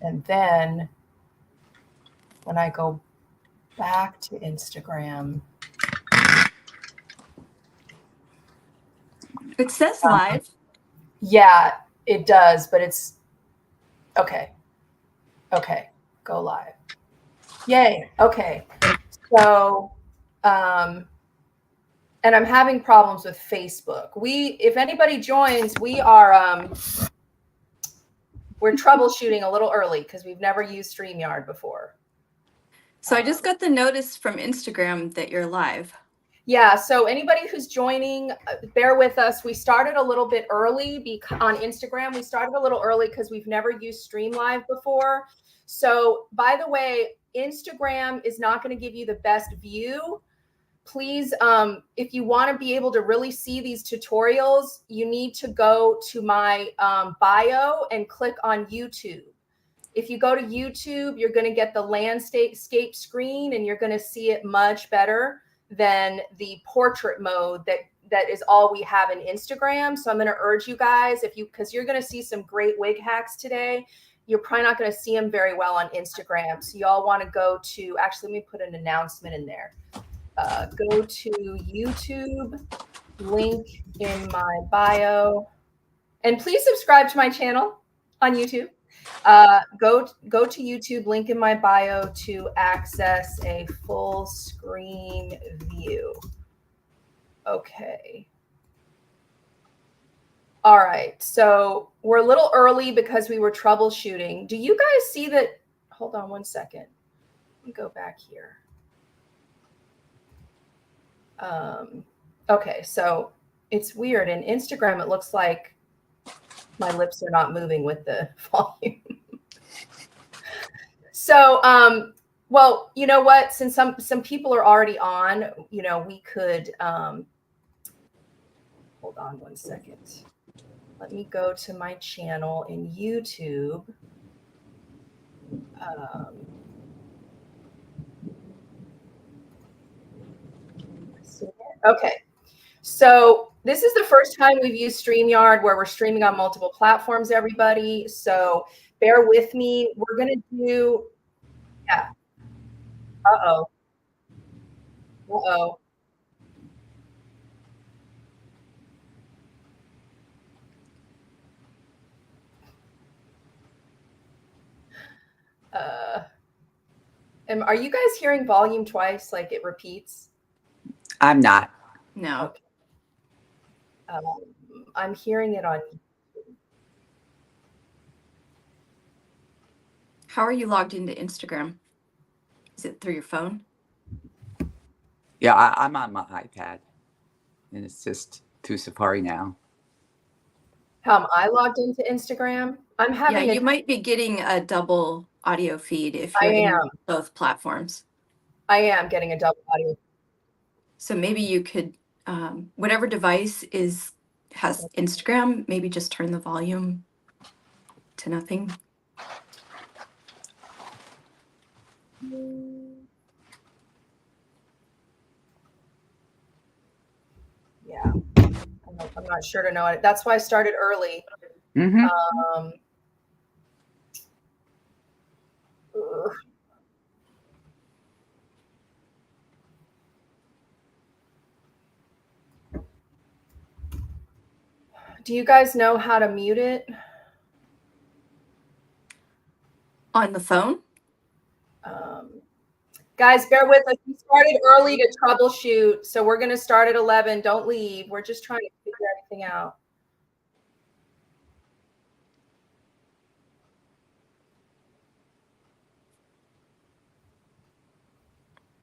And then when I go back to Instagram, it says live. Yeah, it does, but it's okay. Okay, go live. Yay. Okay. So, and I'm having problems with Facebook. If anybody joins, we're troubleshooting a little early because we've never used StreamYard before. So I just got the notice from Instagram that you're live. Yeah, so anybody who's joining, bear with us. We started a little bit early on Instagram. We started a little early because we've never used Stream Live before. So, by the way, Instagram is not going to give you the best view. Please, if you want to be able to really see these tutorials, you need to go to my bio and click on YouTube. If you go to YouTube, you're going to get the landscape screen and you're going to see it much better than the portrait mode that is all we have in Instagram. So I'm going to urge you guys, because you're going to see some great wig hacks today. You're probably not going to see them very well on Instagram. So y'all want to go to, actually, let me put an announcement in there. Go to YouTube, link in my bio, and please subscribe to my channel on YouTube. Go to YouTube, link in my bio to access a full screen view. Okay. All right. So we're a little early because we were troubleshooting. Do you guys see that? Hold on one second. Let me go back here. Okay. So it's weird. In Instagram, it looks like my lips are not moving with the volume. So, well, you know what? Since some people are already on, we could, hold on one second. Let me go to my channel in YouTube. Okay. So this is the first time we've used StreamYard where we're streaming on multiple platforms, everybody. So bear with me. We're going to do, yeah. Uh-oh. Uh-oh. Are you guys hearing volume twice, like it repeats? I'm not. No. Okay. I'm hearing it on. How are you logged into Instagram? Is it through your phone? Yeah, I'm on my iPad, and it's just through Safari now. How am I logged into Instagram? I'm having. Yeah, you might be getting a double audio feed if you're in both platforms. I am getting a double audio. So maybe you could, whatever device has Instagram, maybe just turn the volume to nothing. Yeah, I'm not sure to know it. That's why I started early. Mm-hmm. Do you guys know how to mute it? On the phone? Guys, bear with us. We started early to troubleshoot, so we're going to start at 11. Don't leave. We're just trying to figure everything out.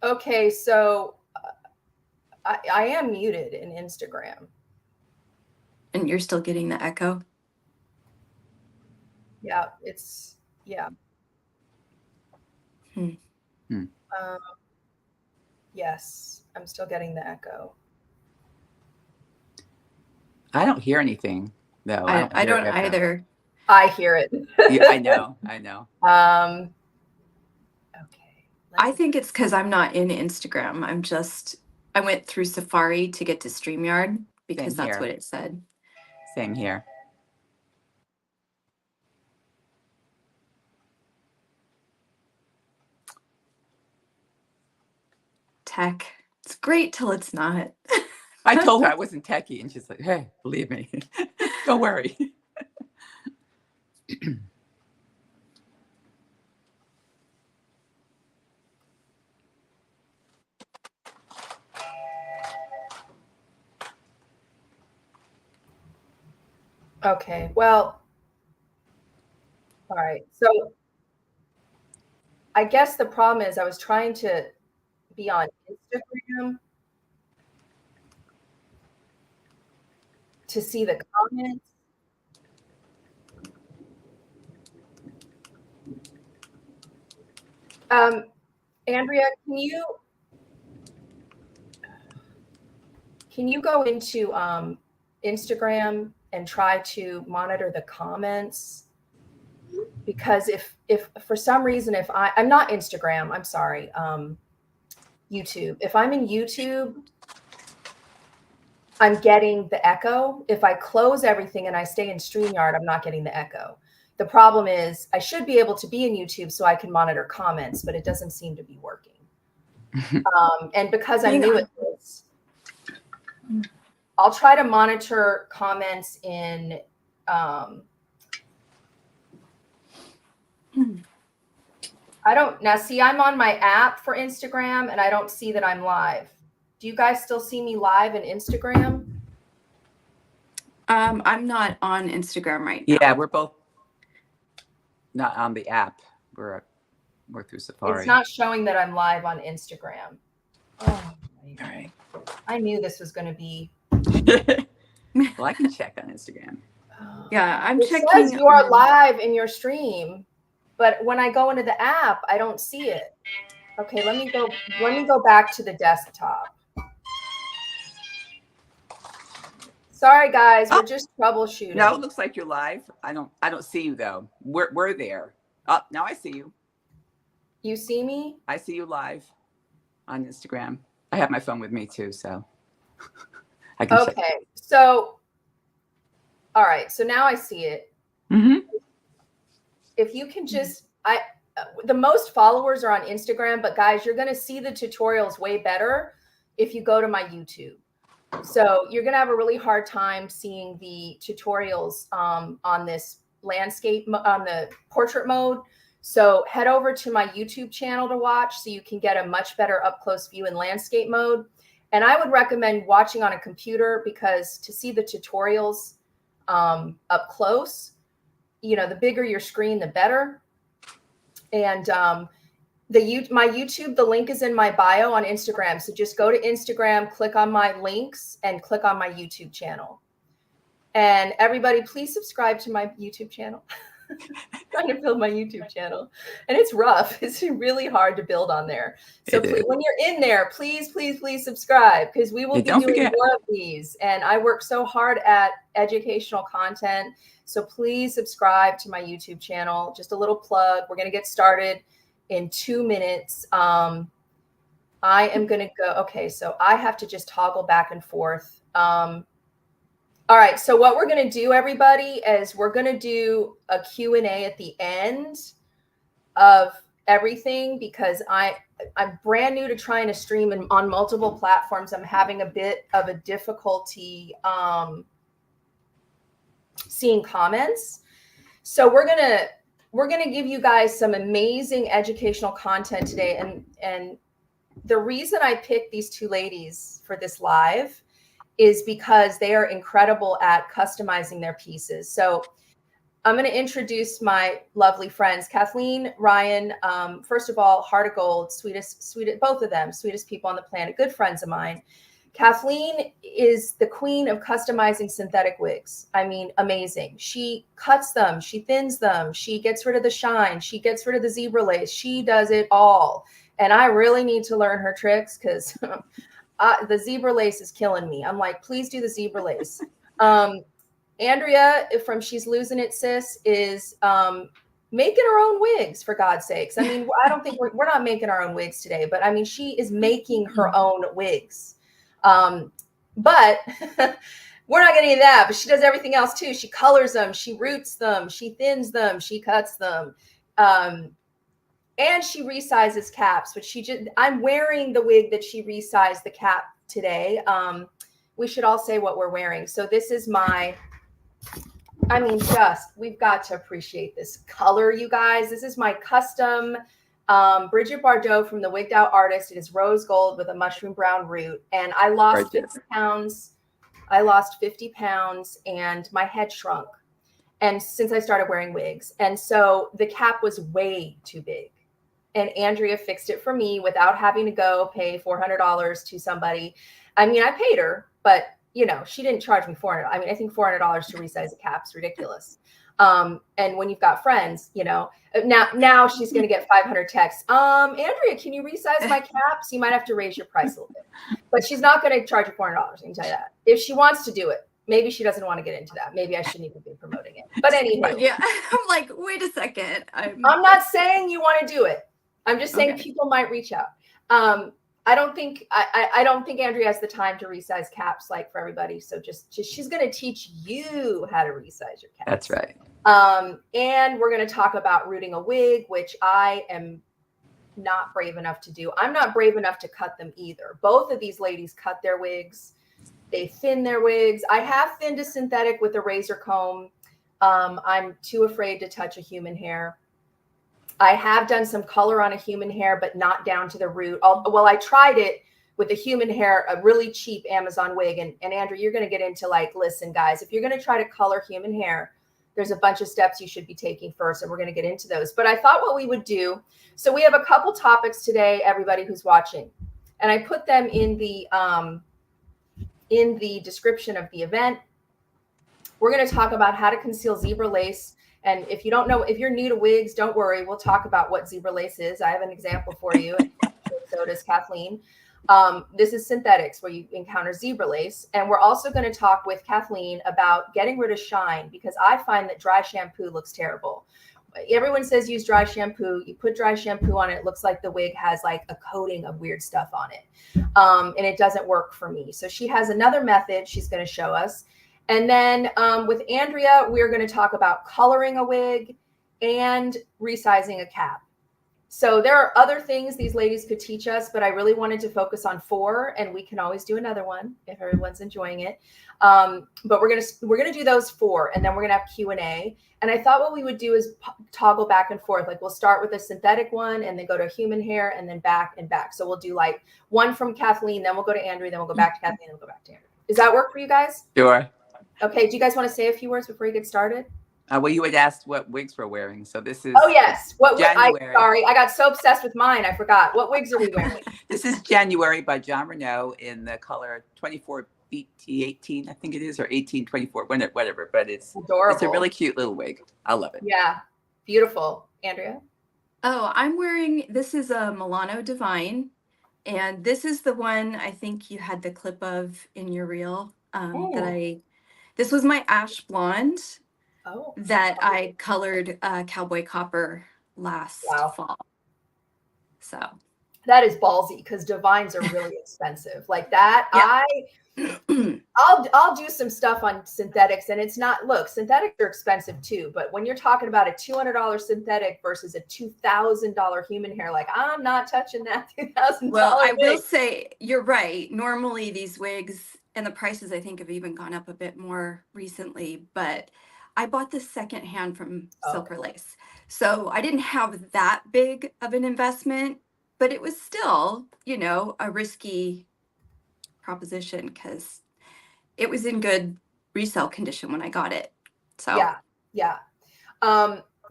Okay, so I am muted in Instagram. And you're still getting the echo? Yeah, yes, I'm still getting the echo. I don't hear anything, though. I don't either. I hear it. Yeah, I know. Okay. I think it's because I'm not in Instagram. I went through Safari to get to StreamYard because that's what it said. Same here. tech. It's great till it's not. I told her I wasn't techie, and she's like, "Hey, believe me, don't worry." Okay, well, all right. So I guess the problem is I was trying to be on Instagram to see the comments. Andrea, can you go into Instagram and try to monitor the comments? Because if for some reason, if I'm not Instagram, I'm sorry, YouTube. If I'm in YouTube, I'm getting the echo. If I close everything and I stay in StreamYard, I'm not getting the echo. The problem is I should be able to be in YouTube so I can monitor comments, but it doesn't seem to be working. And because I'm new at this, I'll try to monitor comments in I don't now see I'm on my app for Instagram and I don't see that I'm live. Do you guys still see me live in Instagram? I'm not on Instagram right now. Yeah, we're both not on the app. We're through Safari. It's not showing that I'm live on Instagram. Oh, All right. I knew this was going to be. Well, I can check on Instagram. Yeah, I'm It checking. says you are live in your stream, but when I go into the app, I don't see it. Okay, let me go back to the desktop. Sorry guys, we're just troubleshooting. No, it looks like you're live. I don't see you though. We're there. Oh, now I see you. You see me? I see you live on Instagram. I have my phone with me too, so I can check. Okay. So all right, so now I see it. Mm-hmm. If you can just the most followers are on Instagram, but guys, you're going to see the tutorials way better if you go to my YouTube. So you're going to have a really hard time seeing the tutorials on this landscape, on the portrait mode. So head over to my YouTube channel to watch so you can get a much better up close view in landscape mode. And I would recommend watching on a computer because to see the tutorials up close, you know, the bigger your screen, the better. And my YouTube, the link is in my bio on Instagram. So just go to Instagram, click on my links and click on my YouTube channel. And everybody, please subscribe to my YouTube channel. I'm trying to build my YouTube channel and it's rough. It's really hard to build on there. So please, when you're in there, please subscribe because we will be doing more of these. And I work so hard at educational content. So please subscribe to my YouTube channel. Just a little plug. We're going to get started in 2 minutes. I am going to go. Okay. So I have to just toggle back and forth. All right. So what we're going to do, everybody, is we're going to do a Q&A at the end of everything because I'm brand new to trying to stream on multiple platforms. I'm having a bit of a difficulty seeing comments. So we're going to give you guys some amazing educational content today. And the reason I picked these two ladies for this live is because they are incredible at customizing their pieces. So I'm going to introduce my lovely friends, Kathleen, Ryan. First of all, heart of gold, sweetest, both of them, sweetest people on the planet, good friends of mine. Kathleen is the queen of customizing synthetic wigs. I mean, amazing. She cuts them, she thins them, she gets rid of the shine, she gets rid of the zebra lace. She does it all. And I really need to learn her tricks because the zebra lace is killing me. I'm like, please do the zebra lace. Andrea from She's Losing It Sis is making her own wigs, for God's sakes. I mean, I don't think we're not making our own wigs today, but I mean, she is making her own wigs. But we're not getting into that, but she does everything else too. She colors them, she roots them, she thins them, she cuts them. and she resizes caps, but I'm wearing the wig that she resized the cap today. We should all say what we're wearing. So this is we've got to appreciate this color, you guys. This is my custom Bridget Bardot from the Wigged Out Artist. It is rose gold with a mushroom brown root. And I lost 50 pounds. And my head shrunk. And since I started wearing wigs. And so the cap was way too big. And Andrea fixed it for me without having to go pay $400 to somebody. I mean, I paid her, but she didn't charge me $400. I mean, I think $400 to resize a cap is ridiculous. And when you've got friends, now she's going to get 500 texts. Andrea, can you resize my caps? You might have to raise your price a little bit, but she's not going to charge you $400. I can tell you that. If she wants to do it, maybe she doesn't want to get into that. Maybe I shouldn't even be promoting it. But anyway, yeah, I'm like, wait a second. I'm not saying you want to do it. I'm just saying people might reach out. I don't think Andrea has the time to resize caps like for everybody. So just she's going to teach you how to resize your caps. That's right. And we're going to talk about rooting a wig, which I am not brave enough to do. I'm not brave enough to cut them either. Both of these ladies cut their wigs. They thin their wigs. I have thinned a synthetic with a razor comb. I'm too afraid to touch a human hair. I have done some color on a human hair, but not down to the root. Well, I tried it with a human hair, a really cheap Amazon wig. And Andrew, you're going to get into listen, guys, if you're going to try to color human hair, there's a bunch of steps you should be taking first. And we're going to get into those. But I thought what we would do. So we have a couple topics today, everybody who's watching. And I put them in the description of the event. We're going to talk about how to conceal zebra lace. And if you don't know, if you're new to wigs, don't worry. We'll talk about what zebra lace is. I have an example for you. So does Kathleen. This is synthetics where you encounter zebra lace. And we're also going to talk with Kathleen about getting rid of shine, because I find that dry shampoo looks terrible. Everyone says use dry shampoo. You put dry shampoo on it. It looks like the wig has a coating of weird stuff on it. And it doesn't work for me. So she has another method she's going to show us. And then with Andrea, we're going to talk about coloring a wig and resizing a cap. So there are other things these ladies could teach us, but I really wanted to focus on 4, and we can always do another one if everyone's enjoying it. But we're gonna do those 4, and then we're gonna have Q&A. And I thought what we would do is toggle back and forth. We'll start with a synthetic one, and then go to human hair, and then back and back. So we'll do one from Kathleen, then we'll go to Andrea, then we'll go back to Kathleen, then we'll go back to Andrea. Does that work for you guys? Sure. Okay. Do you guys want to say a few words before you get started? Well, you had asked what wigs we're wearing. So this is. Oh, yes. January. I got so obsessed with mine. I forgot. What wigs are we wearing? This is January by John Renaud in the color 24 BT18, I think it is, or 1824, whatever. But it's adorable. It's a really cute little wig. I love it. Yeah. Beautiful. Andrea? Oh, I'm wearing, this is a Milano Divine. And this is the one I think you had the clip of in your reel this was my ash blonde that I colored cowboy copper last fall. So that is ballsy, because divines are really expensive like that. Yeah. I'll do some stuff on synthetics, and it's not, look, synthetics are expensive too, but when you're talking about a $200 synthetic versus a $2,000 human hair, I'm not touching that $2,000. Well, I will say you're right. Normally these wigs and the prices I think have even gone up a bit more recently, but I bought this secondhand from Silver Lace. So I didn't have that big of an investment, but it was still, a risky proposition because it was in good resale condition when I got it. So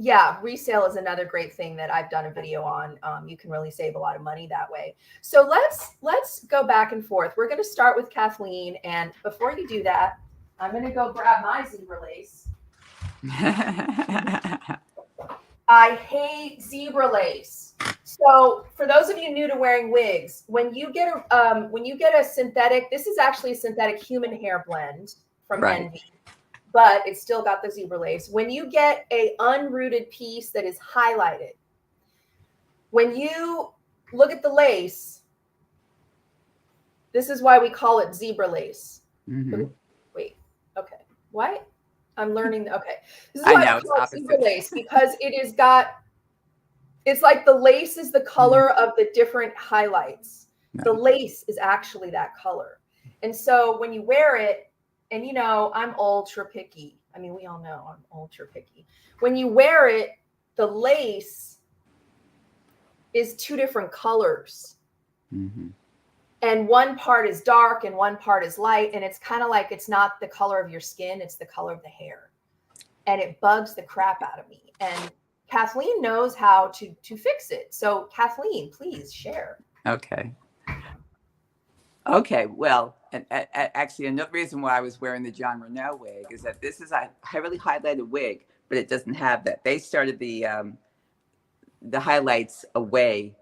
yeah, resale is another great thing that I've done a video on. You can really save a lot of money that way. So let's go back and forth. We're going to start with Kathleen, and before you do that, I'm going to go grab my zebra lace. I hate zebra lace. So for those of you new to wearing wigs, when you get a synthetic, this is actually a synthetic human hair blend from Envy, but it's still got the zebra lace. When you get a unrooted piece that is highlighted, when you look at the lace, this is why we call it zebra lace. Mm-hmm. Wait, okay. What? I'm learning. Okay. This is why we call it zebra lace, because it has got It's like the lace is the color of the different highlights. The lace is actually that color. And so when you wear it, and you know, I'm ultra picky. I mean, we all know I'm ultra picky. When you wear it, the lace is two different colors. Mm-hmm. And one part is dark and one part is light. And it's kind of like it's not the color of your skin, it's the color of the hair. And it bugs the crap out of me. And Kathleen knows how to fix it. So Kathleen, please share. Okay. Okay, well, and actually another reason why I was wearing the John Renault wig is that this is a heavily highlighted wig, but it doesn't have that. They started the highlights away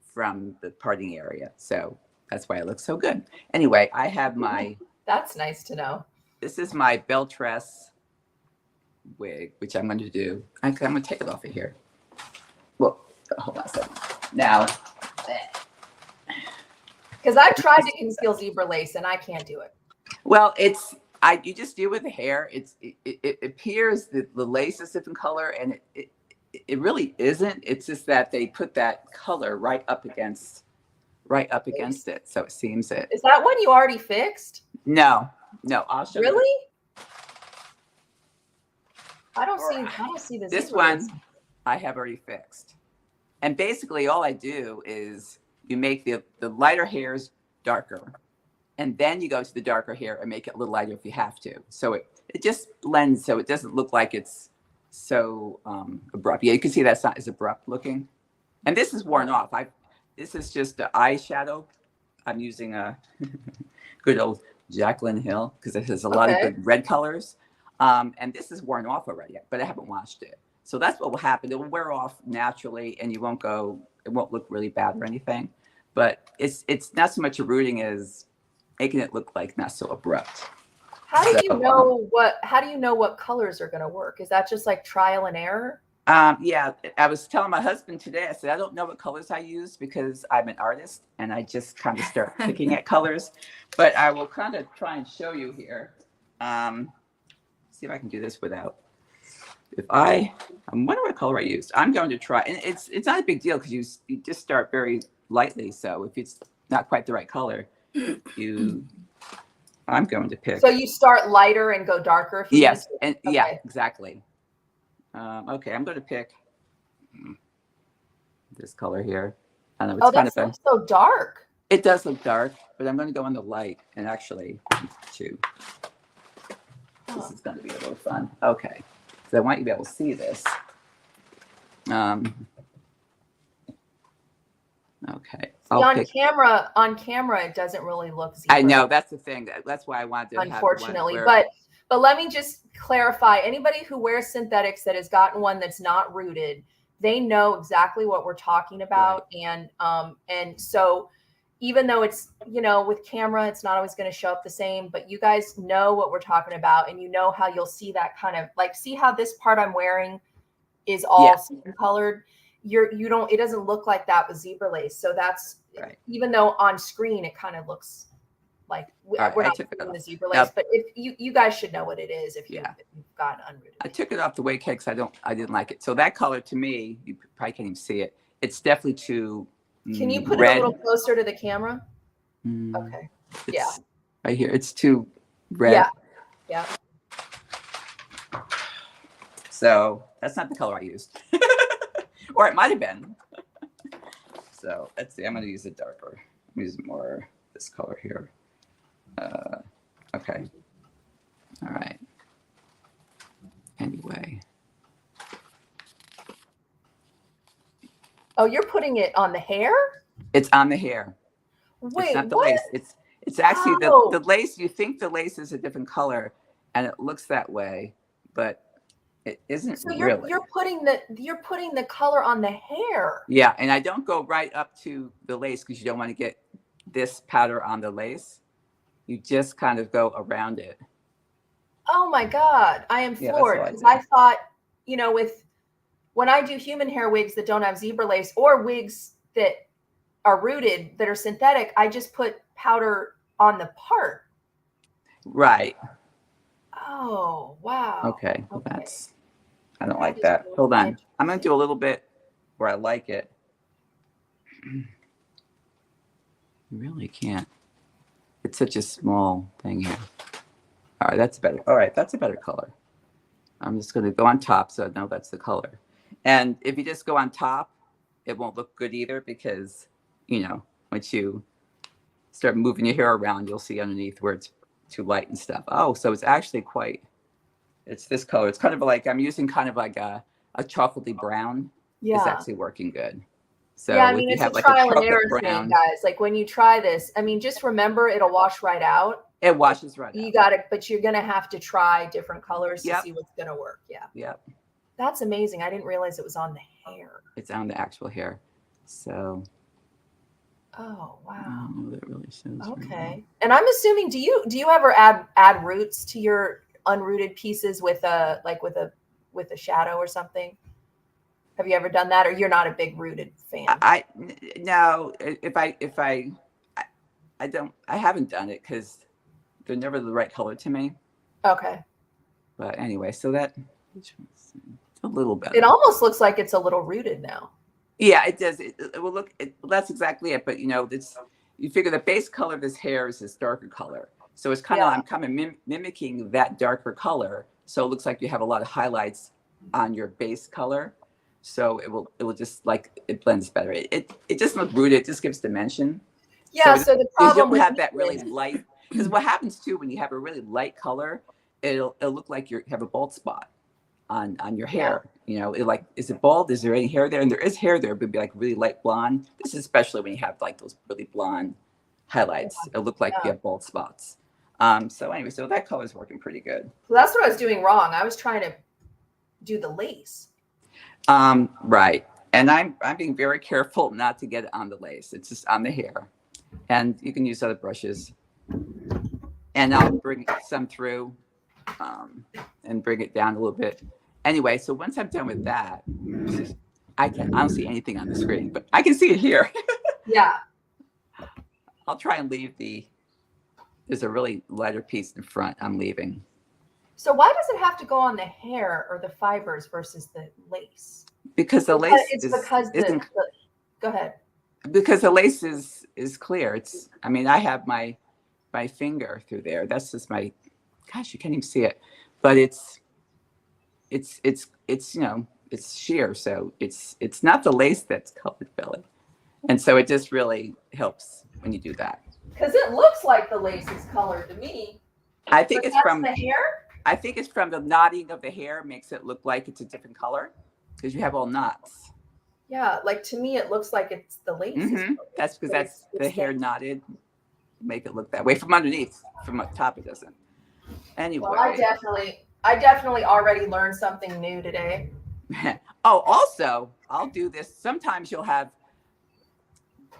from the parting area. So that's why it looks so good. Anyway, I have my... That's nice to know. This is my bell tress wig, which I'm going to do. I'm going to take it off of here. Well, hold on a second. Now... Because I've tried to conceal zebra lace and I can't do it. Well, you just do it with the hair. It appears that the lace is different color, and it really isn't. It's just that they put that color right up against it, so it seems it. Is that one you already fixed? No, I'll show you. Really? I don't see the This zebra one lace. I have already fixed, and basically all I do is you make the lighter hairs darker, and then you go to the darker hair and make it a little lighter if you have to. So it just blends so it doesn't look like it's so abrupt. Yeah, you can see that's not as abrupt looking. And this is worn off. This is just the eyeshadow. I'm using a good old Jaclyn Hill because it has a lot of good red colors. And this is worn off already, but I haven't washed it. So that's what will happen. It will wear off naturally, and it won't look really bad or anything. But it's not so much a rooting as making it look like not so abrupt. How do you know what colors are going to work? Is that just like trial and error? Yeah, I was telling my husband today, I said, I don't know what colors I use because I'm an artist and I just kind of start picking at colors. But I will kind of try and show you here. See if I can do this without. I wonder what color I used. I'm going to try, and it's not a big deal because you just start very lightly. So if it's not quite the right color, I'm going to pick. So you start lighter and go darker. If you yes, and yeah, exactly. Okay, I'm going to pick this color here. I know it's kind of looks so dark. It does look dark, but I'm going to go in the light and actually this is going to be a little fun. Okay. So I want you to be able to see this. Okay. On camera, it doesn't really look zebra. I know, that's the thing. That's why I wanted to. Unfortunately, but let me just clarify. Anybody who wears synthetics that has gotten one that's not rooted, they know exactly what we're talking about. Right. And so even though it's, with camera, it's not always going to show up the same, but you guys know what we're talking about, and you know how you'll see that kind of like, see how this part I'm wearing is all skin colored. It doesn't look like that with zebra lace. So that's right. Even though on screen it kind of looks like we're not doing the zebra lace, but if you guys should know what it is if you've gotten unrooted. I took it off the wig because I didn't like it. So that color to me, you probably can't even see it. It's definitely too Can you put red. it a little closer to the camera? Okay. Right here. It's too red. Yeah. So that's not the color I used. Or it might have been. So let's see. I'm going to use it darker. I'm using more this color here. Okay. All right. Anyway. Oh, you're putting it on the hair? It's on the hair. Wait, it's not the what? lace. It's actually the lace. You think the lace is a different color, and it looks that way, but it isn't. So really. You're putting the color on the hair. Yeah, and I don't go right up to the lace because you don't want to get this powder on the lace. You just kind of go around it. Oh my God, I am floored because I thought, when I do human hair wigs that don't have zebra lace or wigs that are rooted that are synthetic, I just put powder on the part. Right. Oh, wow. Okay. Well, I don't like that. Hold on. I'm going to do a little bit where I like it. Really can't. It's such a small thing here. All right, that's better. All right, that's a better color. I'm just going to go on top so I know that's the color. And if you just go on top, it won't look good either because, you know, once you start moving your hair around, you'll see underneath where it's too light and stuff. Oh, so it's actually quite, it's this color. It's kind of like, I'm using kind of like a chocolatey brown. Yeah. It's actually working good. So yeah, I if mean, you it's have a like trial a and error chocolate thing, brown, guys. Like when you try this, I mean, just remember it'll wash right out. it washes right You out. got it, but you're gonna have to try different colors to Yep. see what's gonna work. Yeah. Yep. That's amazing. I didn't realize it was on the hair. It's on the actual hair. So Oh I wow. don't know that really shows. Okay. And I'm assuming, do you ever add roots to your unrooted pieces with a shadow or something? Have you ever done that, or you're not a big rooted fan? No, I haven't done it because they're never the right color to me. Okay. But anyway, so that it's a little better. It almost looks like it's a little rooted now. Yeah, it does. It will look. That's exactly it. But you know, you figure the base color of this hair is this darker color, so it's kind of I'm kind of mimicking that darker color. So it looks like you have a lot of highlights on your base color. So it will just like it blends better. It just looks rooted. It just gives dimension. Yeah. So the problem you don't have that really light, because what happens too when you have a really light color, it'll look like you have a bald spot on your hair. Yeah. You know, is it bald? Is there any hair there? And there is hair there, but it'd be like really light blonde. This is especially when you have like those really blonde highlights. It'll look like you have bald spots. So anyway, so that color is working pretty good. So that's what I was doing wrong. I was trying to do the lace. Right. And I'm being very careful not to get it on the lace. It's just on the hair. And you can use other brushes. And I'll bring some through and bring it down a little bit. Anyway, so once I'm done with that, I don't see anything on the screen, but I can see it here. Yeah. I'll try and leave there's a really lighter piece in front I'm leaving. So why does it have to go on the hair or the fibers versus the lace? Because the lace go ahead. Because the lace is clear. I mean, I have my finger through there. That's just gosh, you can't even see it. But it's you know, it's sheer. So it's not the lace that's colored, Billy. And so it just really helps when you do that. Because it looks like the lace is colored to me. I think it's from the hair. I think it's from the knotting of the hair makes it look like it's a different color because you have all knots. Yeah, like to me, it looks like it's the lace. Mm-hmm. That's because that's the hair knotted. Make it look that way from underneath. From up top, it doesn't. Anyway. Well, I definitely already learned something new today. Oh, also, I'll do this. Sometimes you'll have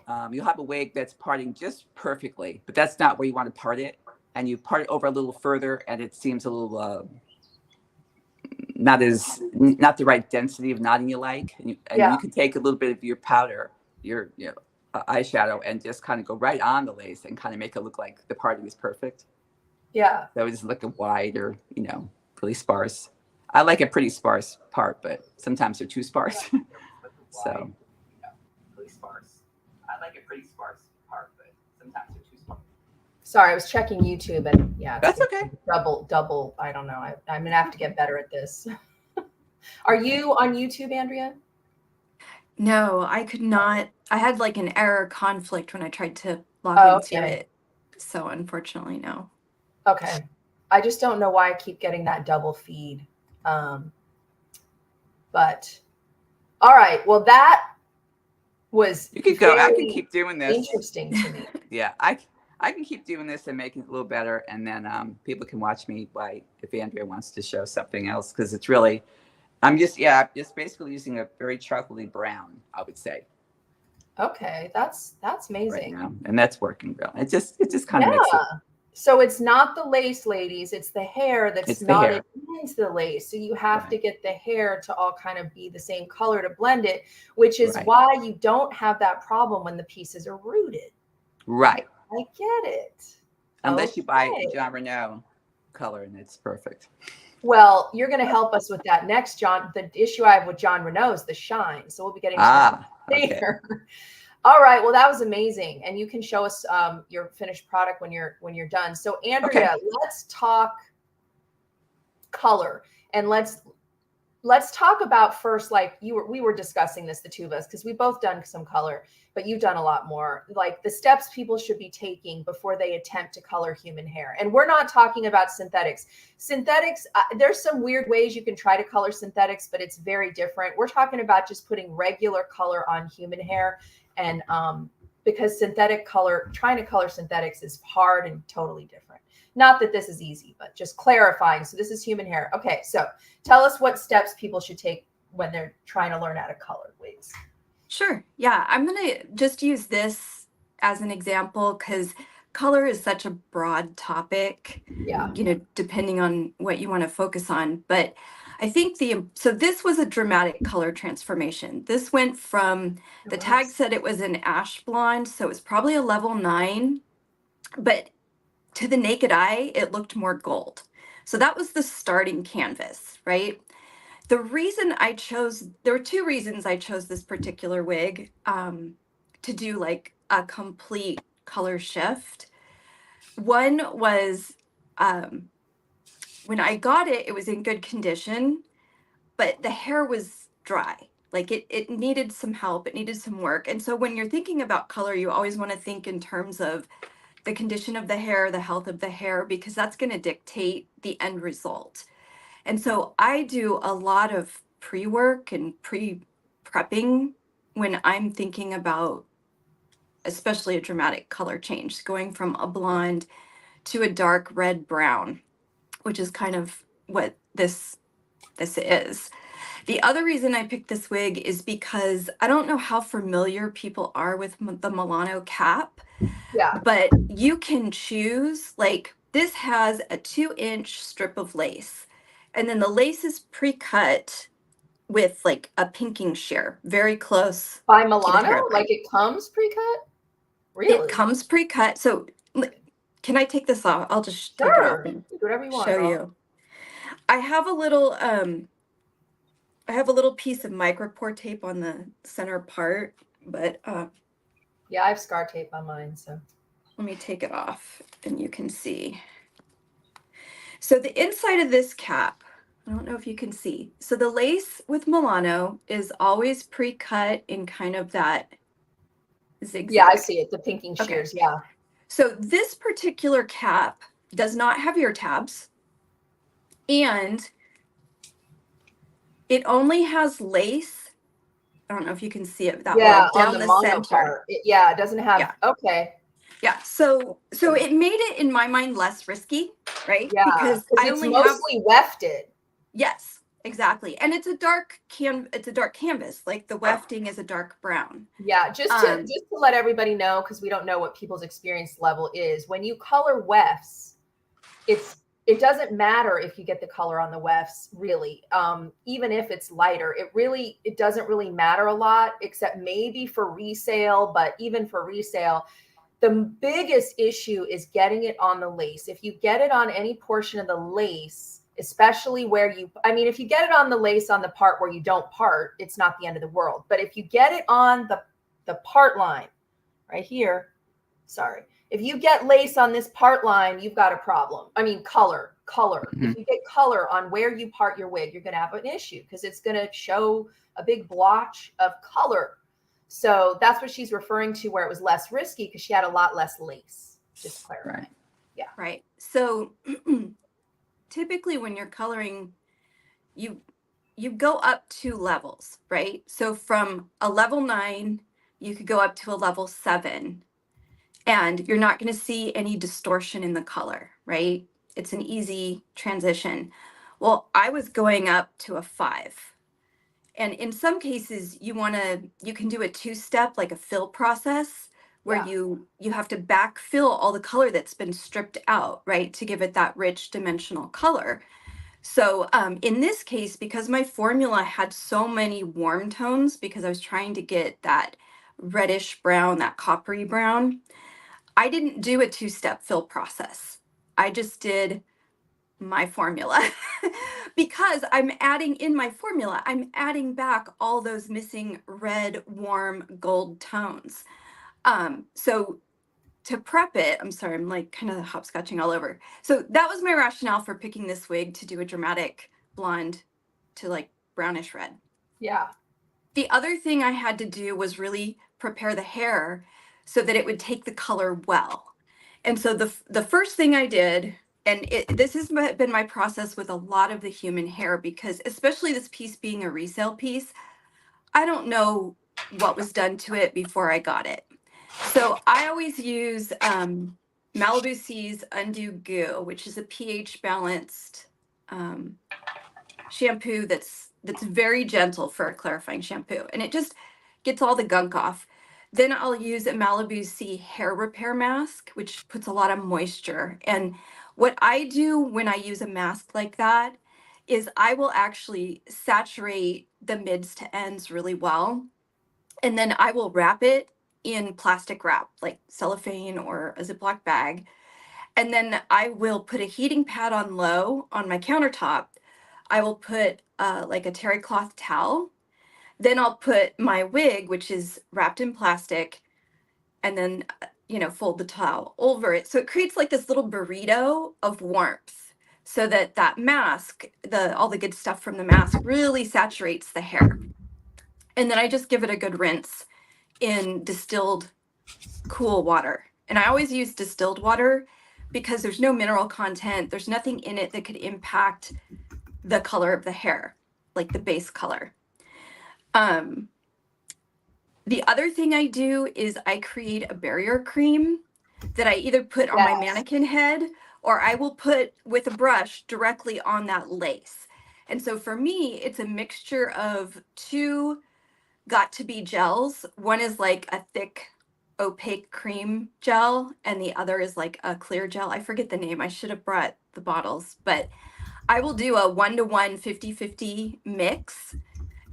a wig that's parting just perfectly, but that's not where you want to part it. And you part it over a little further, and it seems a little not the right density of knotting you like. And you can take a little bit of your powder, your eyeshadow, and just kind of go right on the lace and kind of make it look like the parting is perfect. Yeah. So it's like a wide or really sparse. I like a pretty sparse part, but sometimes they're too sparse. So. Really sparse. I like a pretty sparse part, but sometimes they're too sparse. Sorry, I was checking YouTube, and that's okay. Double. I don't know. I'm gonna have to get better at this. Are you on YouTube, Andrea? No, I could not. I had like an error conflict when I tried to log into it. So unfortunately, no. Okay. I just don't know why I keep getting that double feed. But all right. Well, that was you could go. I can keep doing this. Interesting to me. Yeah, I can keep doing this and making it a little better, and then people can watch me if Andrea wants to show something else, because it's really, I'm just basically using a very chocolatey brown, I would say. Okay, that's amazing. Right now. And that's working well. It just kind of makes it. So it's not the lace, ladies. It's the hair that's knotted into the lace. So you have to get the hair to all kind of be the same color to blend it, which is why you don't have that problem when the pieces are rooted. Right. I get it. Unless you buy John Renault color, and it's perfect. Well, you're going to help us with that next, John. The issue I have with John Renault is the shine. So we'll be getting to that later. Okay. All right. Well, that was amazing. And you can show us your finished product when you're done. So Andrea, let's talk color, and let's talk about first, like we were discussing this, the two of us, because we both done some color, but you've done a lot more, like the steps people should be taking before they attempt to color human hair. And we're not talking about synthetics. Synthetics, there's some weird ways you can try to color synthetics, but it's very different. We're talking about just putting regular color on human hair. And because trying to color synthetics is hard and totally different. Not that this is easy, but just clarifying. So this is human hair. Okay, so tell us what steps people should take when they're trying to learn how to color wigs. Sure. Yeah, I'm going to just use this as an example because color is such a broad topic, depending on what you want to focus on. But I think so this was a dramatic color transformation. This went from, the tag said it was an ash blonde, so it was probably a level 9, but to the naked eye, it looked more gold. So that was the starting canvas, right? The reason there were 2 reasons I chose this particular wig to do like a complete color shift. One was when I got it, it was in good condition, but the hair was dry. Like it needed some help, it needed some work. And so when you're thinking about color, you always want to think in terms of the condition of the hair, the health of the hair, because that's going to dictate the end result. And so I do a lot of pre-work and pre-prepping when I'm thinking about, especially a dramatic color change, going from a blonde to a dark red brown, which is kind of what this is. The other reason I picked this wig is because I don't know how familiar people are with the Milano cap, but you can choose, like this has a 2-inch strip of lace, and then the lace is pre-cut with like a pinking shear, very close. By Milano? Like it comes pre-cut? Really? It comes pre-cut. So can I take this off? I'll just take it off and whatever you want, show you. I have a little piece of micropore tape on the center part, but yeah, I have scar tape on mine, so let me take it off and you can see. So the inside of this cap, I don't know if you can see. So the lace with Milano is always pre-cut in kind of that zigzag. Yeah, I see it, the pinking shears, yeah. So this particular cap does not have ear tabs, and it only has lace. I don't know if you can see it that well down on the center. Part. It doesn't have. Okay. Yeah. So it made it, in my mind, less risky, right? Yeah. Because I only mostly wefted. Yes, exactly. And it's a dark canvas. Like the wefting is a dark brown. Yeah. Just to let everybody know, because we don't know what people's experience level is. When you color wefts, it doesn't matter if you get the color on the wefts, really. Even if it's lighter, it doesn't really matter a lot, except maybe for resale. But even for resale, the biggest issue is getting it on the lace. If you get it on any portion of the lace, especially if you get it on the lace on the part where you don't part, it's not the end of the world. But if you get it on the part line right here, sorry. If you get lace on this part line, you've got a problem. I mean, color. Mm-hmm. If you get color on where you part your wig, you're going to have an issue because it's going to show a big blotch of color. So that's what she's referring to, where it was less risky because she had a lot less lace. Just clarify. Right. Yeah. Right. So typically when you're coloring, you go up 2 levels, right? So from a level 9, you could go up to a level 7. And you're not going to see any distortion in the color, right? It's an easy transition. Well, I was going up to a 5. And in some cases, you can do a 2-step, like a fill process, where you have to backfill all the color that's been stripped out, right? To give it that rich dimensional color. So in this case, because my formula had so many warm tones, because I was trying to get that reddish brown, that coppery brown, I didn't do a 2-step fill process. I just did my formula because I'm adding in my formula, I'm adding back all those missing red, warm gold tones. So to prep it, I'm sorry, I'm like kind of hopscotching all over. So that was my rationale for picking this wig to do a dramatic blonde to like brownish red. Yeah. The other thing I had to do was really prepare the hair so that it would take the color well. And so the first thing I did, and this has been my process with a lot of the human hair, because especially this piece being a resale piece, I don't know what was done to it before I got it. So I always use Malibu C's Undo Goo, which is a pH balanced shampoo that's very gentle for a clarifying shampoo, and it just gets all the gunk off. Then I'll use a Malibu C hair repair mask, which puts a lot of moisture. And what I do when I use a mask like that is I will actually saturate the mids to ends really well. And then I will wrap it in plastic wrap, like cellophane or a Ziploc bag. And then I will put a heating pad on low on my countertop. I will put like a terry cloth towel. Then I'll put my wig, which is wrapped in plastic, and then, fold the towel over it. So it creates like this little burrito of warmth so that that mask, all the good stuff from the mask really saturates the hair. And then I just give it a good rinse in distilled cool water. And I always use distilled water because there's no mineral content. There's nothing in it that could impact the color of the hair, like the base color. The other thing I do is I create a barrier cream that I either put on my mannequin head or I will put with a brush directly on that lace. And so for me, it's a mixture of two got-to-be gels. One is like a thick opaque cream gel and the other is like a clear gel. I forget the name. I should have brought the bottles, but I will do a 1-to-1 50-50 mix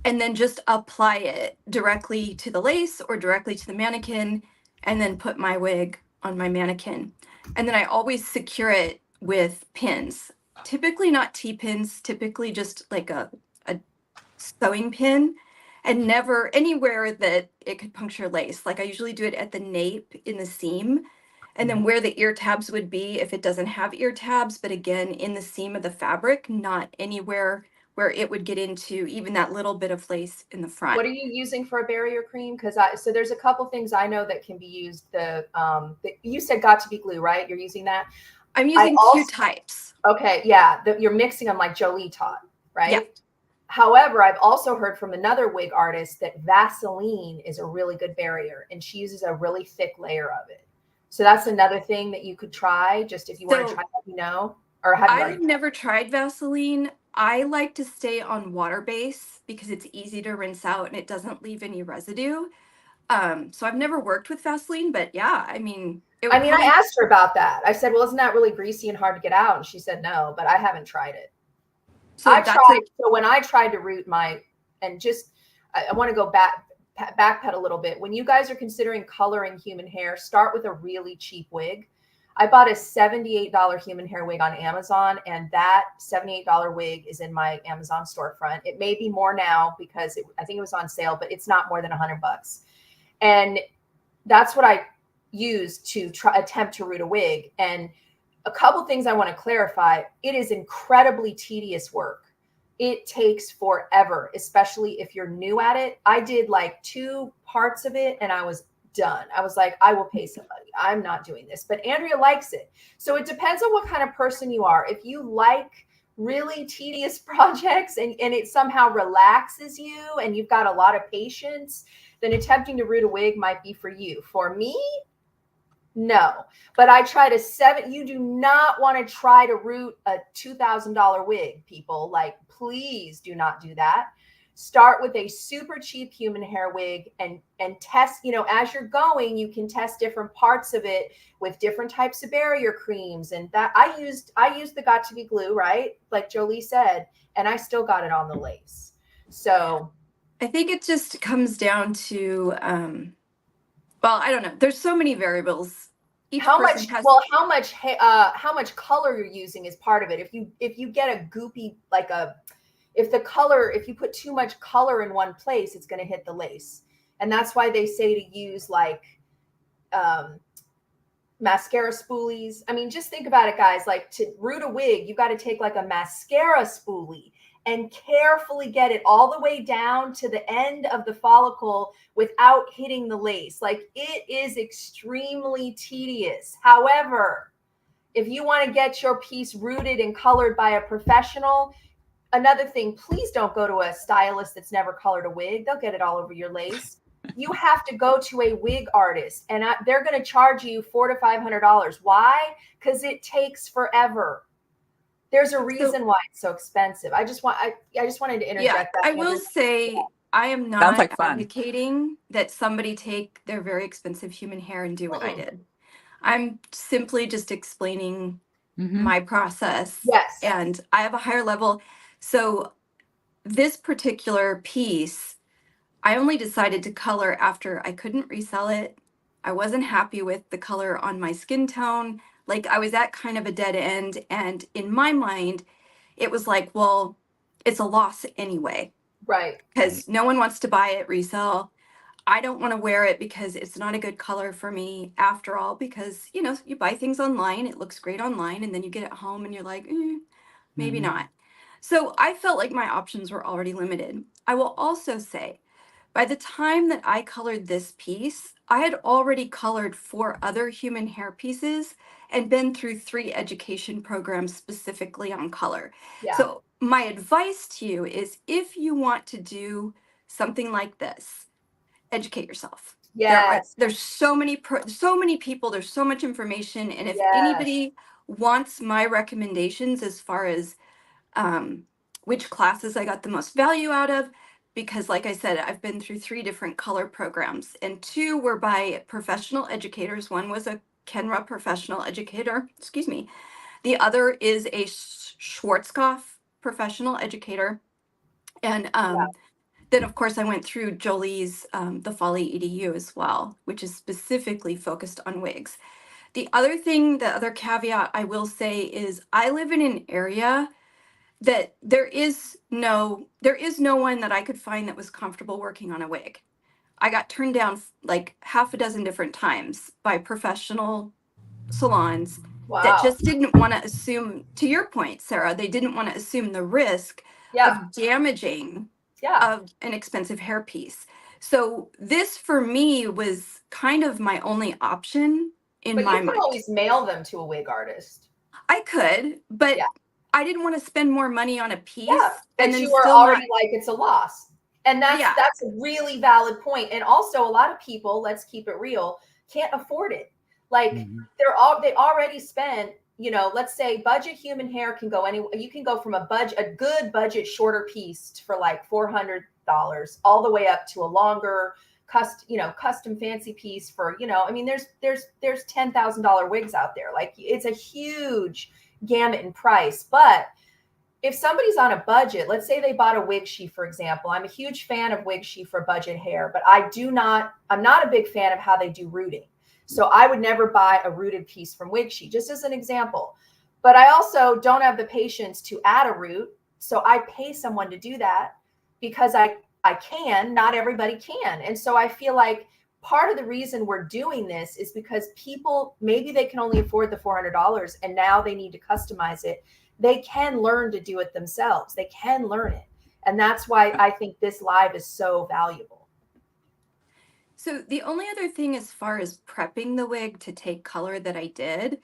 and then just apply it directly to the lace or directly to the mannequin and then put my wig on my mannequin. And then I always secure it with pins, typically not T-pins, typically just like a sewing pin, and never anywhere that it could puncture lace. Like I usually do it at the nape in the seam, and then where the ear tabs would be if it doesn't have ear tabs, but again, in the seam of the fabric, not anywhere where it would get into even that little bit of lace in the front. What are you using for a barrier cream? Because so there's a couple things I know that can be used. You said got to be glue, right? You're using that. I'm using two types. Okay, yeah, you're mixing them like Jolie taught, right? Yeah. However, I've also heard from another wig artist that Vaseline is a really good barrier, and she uses a really thick layer of it. So that's another thing that you could try, just if you want to try, let me know. Or have you I've never tried Vaseline. I like to stay on water base because it's easy to rinse out and it doesn't leave any residue. So I've never worked with Vaseline, but yeah, I mean, I asked her about that. I said, well, isn't that really greasy and hard to get out? And she said, no, but I haven't tried it. So so when I tried to root I want to go backpedal a little bit. When you guys are considering coloring human hair, start with a really cheap wig. I bought a $78 human hair wig on Amazon, and that $78 wig is in my Amazon storefront. It may be more now because I think it was on sale, but it's not more than $100. And that's what I used to attempt to root a wig. And a couple things I want to clarify. It is incredibly tedious work. It takes forever, especially if you're new at it. I did like 2 parts of it and I was done. I was like, I will pay somebody. I'm not doing this. But Andrea likes it. So it depends on what kind of person you are. If you like really tedious projects and it somehow relaxes you and you've got a lot of patience, then attempting to root a wig might be for you. For me, no. But I tried you do not want to try to root a $2,000 wig, people. Like, please do not do that. Start with a super cheap human hair wig and test, as you're going, you can test different parts of it with different types of barrier creams. And that I used the got to be glue, right? Like Jolie said, and I still got it on the lace. So I think it just comes down to, well, I don't know. There's so many variables each How person much? has. Well, how much color you're using is part of it. If you get a goopy if you put too much color in one place, it's going to hit the lace, and that's why they say to use like um, mascara spoolies. I mean, just think about it, guys. Like to root a wig, you got to take like a mascara spoolie and carefully get it all the way down to the end of the follicle without hitting the lace. Like it is extremely tedious. However, if you want to get your piece rooted and colored by a professional, another thing, please don't go to a stylist that's never colored a wig. They'll get it all over your lace. You have to go to a wig artist, and they're going to charge you $400 to $500. Why? Because it takes forever. There's a reason why it's so expensive. I just wanted to interject that. I will say I am Sounds not like fun. advocating that somebody take their very expensive human hair and do what I did. I'm simply just explaining my process. Yes. And I have a higher level. So this particular piece, I only decided to color after I couldn't resell it. I wasn't happy with the color on my skin tone. Like I was at kind of a dead end. And in my mind, it was like, well, it's a loss anyway. Right. Because no one wants to buy it resell. I don't want to wear it because it's not a good color for me after all, because, you know, you buy things online, it looks great online, and then you get it home and you're like, maybe not. So I felt like my options were already limited. I will also say, by the time that I colored this piece, I had already colored 4 other human hair pieces and been through 3 education programs specifically on color. Yeah. So my advice to you is if you want to do something like this, educate yourself. Yes. There's so many people, there's so much information. And if Yes. anybody wants my recommendations as far as which classes I got the most value out of, because like I said, I've been through 3 different color programs, and 2 were by professional educators. One was a Kenra professional educator, excuse me. The other is a Schwarzkopf professional educator. And then of course I went through Jolie's the Folly EDU as well, which is specifically focused on wigs. The other caveat I will say is I live in an area that there is no one that I could find that was comfortable working on a wig. I got turned down like half a dozen different times by professional salons that just didn't want to assume, to your point, Sarah, they didn't want to assume the risk of damaging of an expensive hairpiece. So this for me was kind of my only option in my mind. But you can always mail them to a wig artist. I could, but I didn't want to spend more money on a piece. And then you were already like, it's a loss. And that's a really valid point. And also a lot of people, let's keep it real, can't afford it. Like they already spent, you know, let's say budget human hair can go anywhere. You can go from a good budget shorter piece for like $400 all the way up to a longer custom fancy piece for, you know, I mean, there's $10,000 wigs out there. Like it's a huge gamut in price. But if somebody's on a budget, let's say they bought a wig sheath, for example. I'm a huge fan of wig sheath for budget hair, but I'm not a big fan of how they do rooting. So I would never buy a rooted piece from wig sheath, just as an example. But I also don't have the patience to add a root. So I pay someone to do that because I can, not everybody can. And so I feel like part of the reason we're doing this is because people, maybe they can only afford the $400 and now they need to customize it. They can learn to do it themselves. They can learn it. And that's why I think this live is so valuable. So the only other thing as far as prepping the wig to take color that I did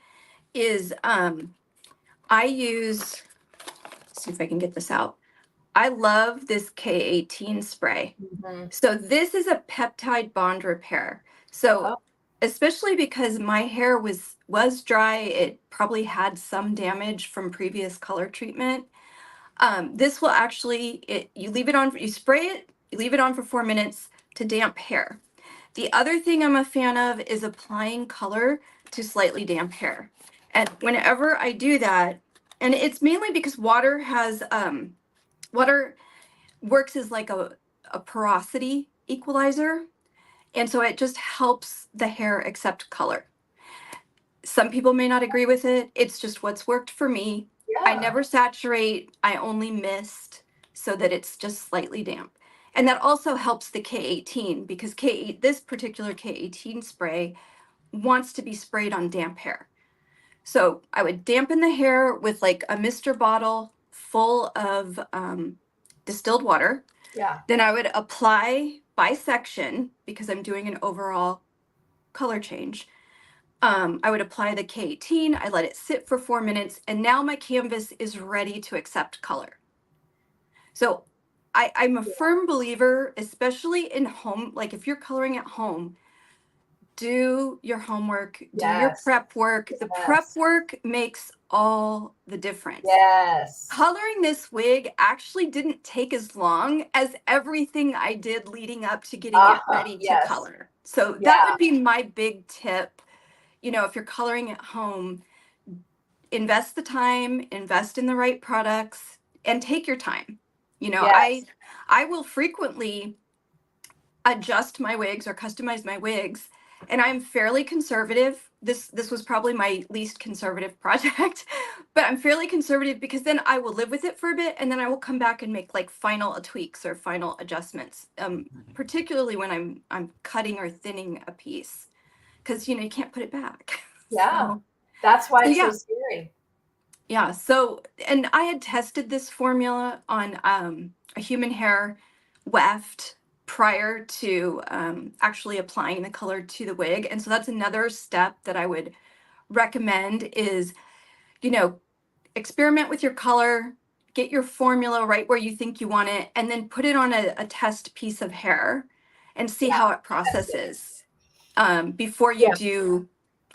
is I use, let's see if I can get this out. I love this K18 spray. So this is a peptide bond repair. So especially because my hair was dry, it probably had some damage from previous color treatment. This will actually, you leave it on, you spray it, you leave it on for 4 minutes to damp hair. The other thing I'm a fan of is applying color to slightly damp hair. And whenever I do that, and it's mainly because water works as like a porosity equalizer. And so it just helps the hair accept color. Some people may not agree with it. It's just what's worked for me. I Yeah. never saturate. I only mist so that it's just slightly damp. And that also helps the K18 because this particular K18 spray wants to be sprayed on damp hair. So I would dampen the hair with like a mister bottle full of distilled water. Yeah. Then I would apply by section because I'm doing an overall color change. I would apply the K18, I let it sit for 4 minutes, and now my canvas is ready to accept color. So I'm a firm believer, especially in home, like if you're coloring at home, do your homework, do your prep work. The prep work makes all the difference. Yes. Coloring this wig actually didn't take as long as everything I did leading up to getting it ready to color. So that would be my big tip. You know, if you're coloring at home, invest the time, invest in the right products, and take your time. You know, I will frequently adjust my wigs or customize my wigs, and I'm fairly conservative. This was probably my least conservative project, but I'm fairly conservative because then I will live with it for a bit, and then I will come back and make like final tweaks or final adjustments. Particularly when I'm cutting or thinning a piece, because you know you can't put it back. Yeah, So, that's why it's so scary. Yeah. So, and I had tested this formula on a human hair weft prior to actually applying the color to the wig. And so that's another step that I would recommend is, you know, experiment with your color, get your formula right where you think you want it, and then put it on a test piece of hair and see how it processes before you do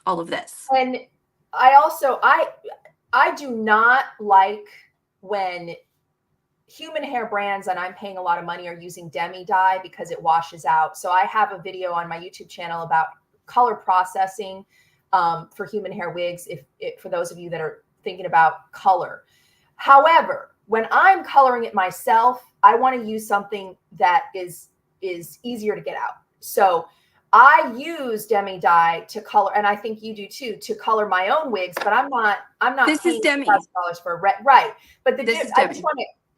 all of this. And I also, I do not like when human hair brands and I'm paying a lot of money are using demi dye because it washes out. So I have a video on my YouTube channel about color processing for human hair wigs, for those of you that are thinking about color. However, when I'm coloring it myself, I want to use something that is easier to get out. So I use demi dye to color, and I think you do too, to color my own wigs. But I'm not. This paying is demi $2,000 for right. But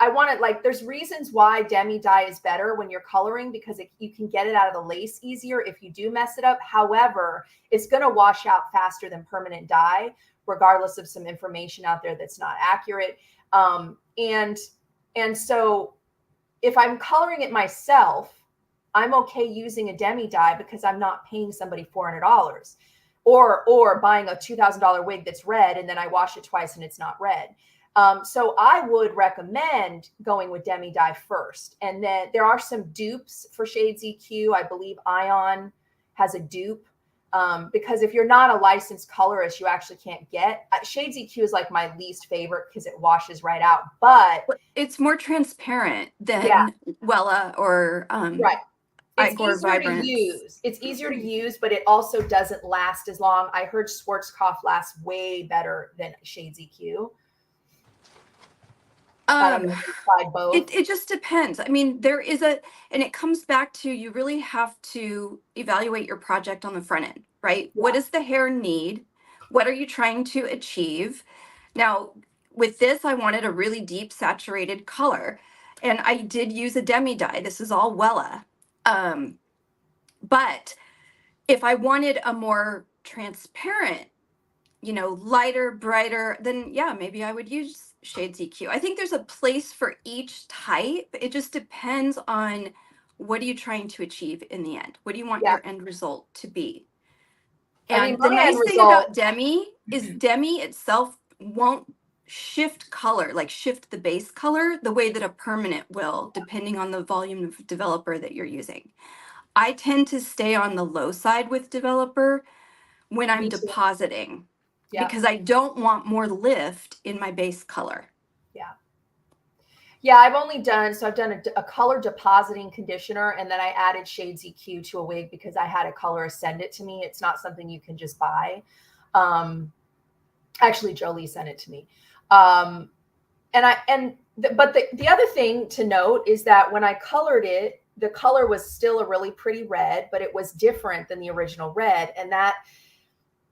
I want to like. There's reasons why demi dye is better when you're coloring because you can get it out of the lace easier if you do mess it up. However, it's going to wash out faster than permanent dye, regardless of some information out there that's not accurate. And so if I'm coloring it myself, I'm okay using a demi dye because I'm not paying somebody $400 or buying a $2,000 wig that's red and then I wash it twice and it's not red. So I would recommend going with demi dye first. And then there are some dupes for Shades EQ. I believe Ion has a dupe. Because if you're not a licensed colorist, you actually can't get Shades EQ is like my least favorite because it washes right out, but it's more transparent than Wella or right. It's easier to use. It's easier to use, but it also doesn't last as long. I heard Schwarzkopf lasts way better than Shades EQ. I don't know if you tried both. It just depends. I mean, and it comes back to you really have to evaluate your project on the front end, right? Yeah. What does the hair need? What are you trying to achieve? Now, with this, I wanted a really deep saturated color, and I did use a demi dye. This is all Wella. But if I wanted a more transparent, you know, lighter, brighter, then yeah, maybe I would use Shades EQ. I think there's a place for each type. It just depends on what are you trying to achieve in the end? What do you want your end result to be? And the nice thing about demi is demi itself won't shift color, like shift the base color the way that a permanent will, depending on the volume of developer that you're using. I tend to stay on the low side with developer when I'm depositing because I don't want more lift in my base color. Yeah, I've done a color depositing conditioner, and then I added Shades EQ to a wig because I had a colorist send it to me. It's not something you can just buy. Actually, Jolie sent it to me. But the other thing to note is that when I colored it, the color was still a really pretty red, but it was different than the original red. And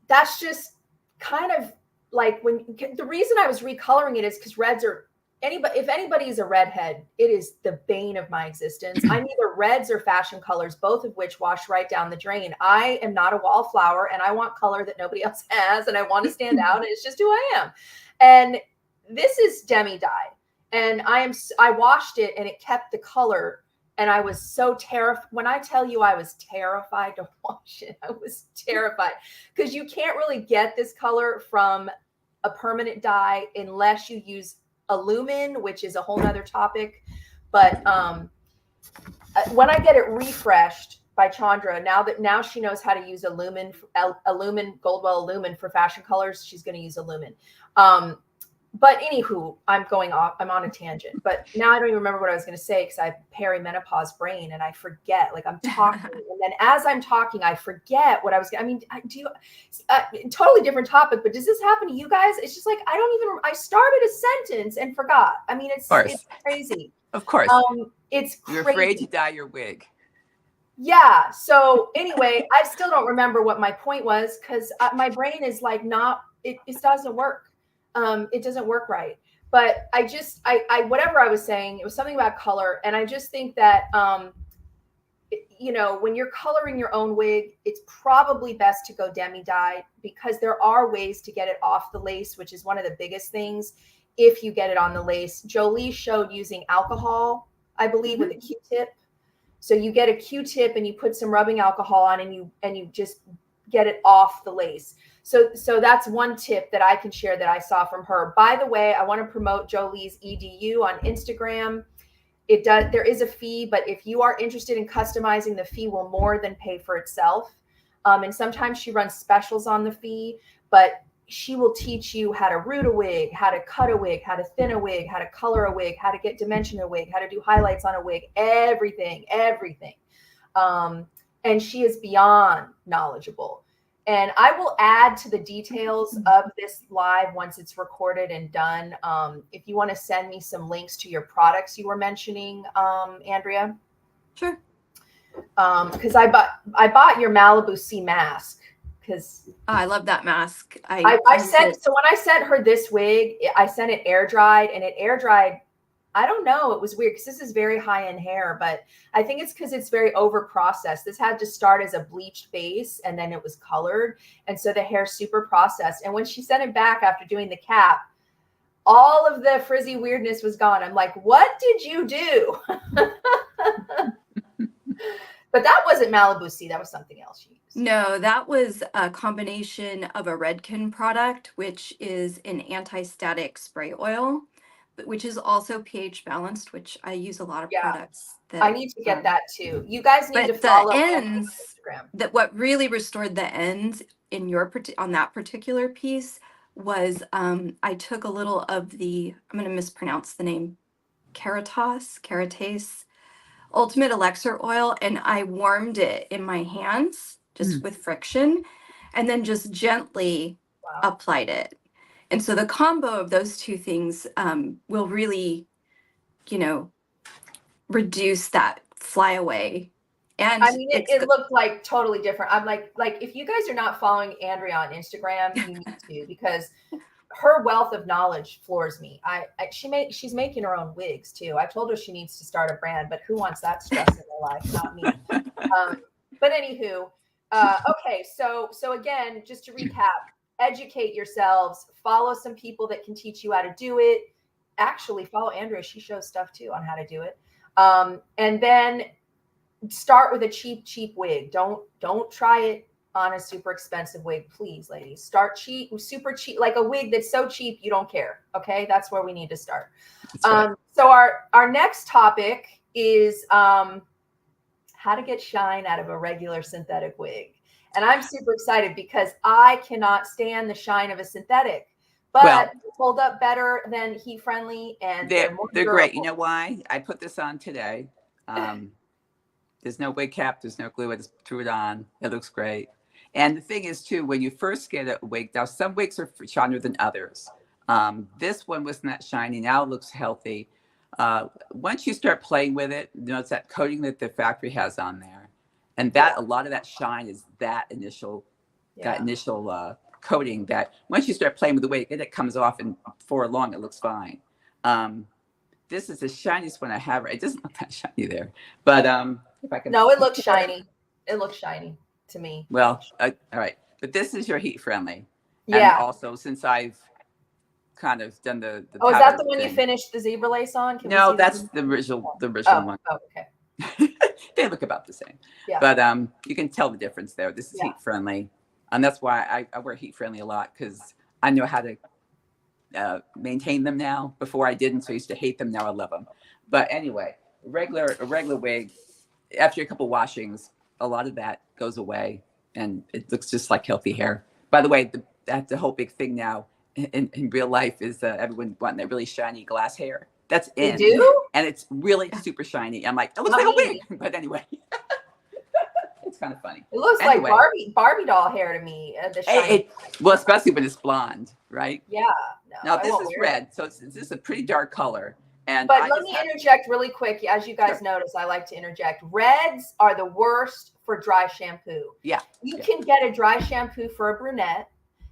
that's just kind of like the reason I was recoloring it is because reds are, if anybody's a redhead, it is the bane of my existence. I'm either reds or fashion colors, both of which wash right down the drain. I am not a wallflower, and I want color that nobody else has, and I want to stand out, and it's just who I am. And this is demi dye, and I washed it, and it kept the color, and I was so terrified. When I tell you I was terrified to wash it, I was terrified, because you can't really get this color from a permanent dye unless you use Lumen, which is a whole nother topic. But when I get it refreshed by Chandra, now she knows how to use a Lumen Goldwell Lumen for fashion colors, she's going to use a Lumen. But anywho, I'm on a tangent, but now I don't even remember what I was going to say, because I have perimenopause brain and I forget, like I'm talking and then as I'm talking, I forget what I was, totally different topic, but does this happen to you guys? It's just like, I started a sentence and forgot. I mean, it's crazy. Of course. It's crazy. You're afraid to dye your wig. Yeah. So anyway, I still don't remember what my point was, because my brain is like, it doesn't work. It doesn't work right. But I whatever I was saying, it was something about color. And I just think that, when you're coloring your own wig, it's probably best to go demi-dye, because there are ways to get it off the lace, which is one of the biggest things. If you get it on the lace, Jolie showed using alcohol, I believe, with a Q-tip. So you get a Q-tip and you put some rubbing alcohol on, and you just get it off the lace. So that's one tip that I can share that I saw from her. By the way, I want to promote Jolie's EDU on Instagram. There is a fee, but if you are interested in customizing, the fee will more than pay for itself. And sometimes she runs specials on the fee, but she will teach you how to root a wig, how to cut a wig, how to thin a wig, how to color a wig, how to get dimension in a wig, how to do highlights on a wig, everything. And she is beyond knowledgeable. And I will add to the details of this live once it's recorded and done. If you want to send me some links to your products you were mentioning, Andrea. Sure. Because I bought your Malibu Sea mask, because I love that mask. So when I sent her this wig, I sent it air dried, and it air dried. I don't know. It was weird, because this is very high end hair, but I think it's because it's very over processed. This had to start as a bleached base, and then it was colored. And so the hair's super processed. And when she sent it back after doing the cap, all of the frizzy weirdness was gone. I'm like, what did you do? But that wasn't Malibu Sea. That was something else she used. No, that was a combination of a Redken product, which is an anti-static spray oil, which is also pH balanced, which I use a lot of products. I need to get that too. You guys need to follow the me ends, on Instagram. That what really restored the ends in on that particular piece was I took a little of the, I'm going to mispronounce the name, Keratase Ultimate Elixir oil, and I warmed it in my hands just with friction, and then just gently applied it. And so the combo of those two things will really, reduce that flyaway. And I mean, it looked like totally different. I'm like, if you guys are not following Andrea on Instagram, you need to, because her wealth of knowledge floors me. She's making her own wigs too. I told her she needs to start a brand, but who wants that stress in their life? Not me. But anywho, okay. So again, just to recap, educate yourselves, follow some people that can teach you how to do it. Actually follow Andrea. She shows stuff too on how to do it. And then start with a cheap wig. Don't try it on a super expensive wig, please, ladies. Start cheap, super cheap, like a wig that's so cheap you don't care. Okay, that's where we need to start. Right. So our next topic is how to get shine out of a regular synthetic wig. And I'm super excited because I cannot stand the shine of a synthetic, but hold up better than heat friendly, and they're great. You know why? I put this on today. There's no wig cap, there's no glue. I just threw it on. It looks great. And the thing is too, when you first get a wig, now some wigs are shinier than others. This one was not shiny. Now it looks healthy. Once you start playing with it, it's that coating that the factory has on there. And that a lot of that shine is that initial coating that once you start playing with the wig, it comes off, and for long it looks fine. This is the shiniest one I have. It doesn't look that shiny there, but if I can. No, it looks shiny. It looks shiny to me. Well, all right, but this is your heat friendly. Yeah. And also, since I've kind of done the oh, is that powder the one you thing- finished the zebra lace on? Can we No, see that's that? the original Oh, one. oh, okay. They look about the same. Yeah. But you can tell the difference there. This is Yeah. heat friendly, and that's why I wear heat friendly a lot, because I know how to maintain them now. Before I didn't, so I used to hate them. Now I love them. But anyway, a regular wig, after a couple washings, a lot of that goes away, and it looks just like healthy hair. By the way, that's the whole big thing now in real life is everyone wanting that really shiny glass hair. That's in. They do? And it's really super shiny. I'm like, it looks like a wig. But anyway, it's kind of funny. It looks Anyway. like Barbie doll hair to me. The shiny. Well, especially when it's blonde, right? Yeah. No, Now I this won't is wear it. red, so this is a pretty dark color. And But let me interject really quick. As you guys Sure. notice, I like to interject. Reds are the worst for dry shampoo. Yeah. You can get a dry shampoo for a brunette,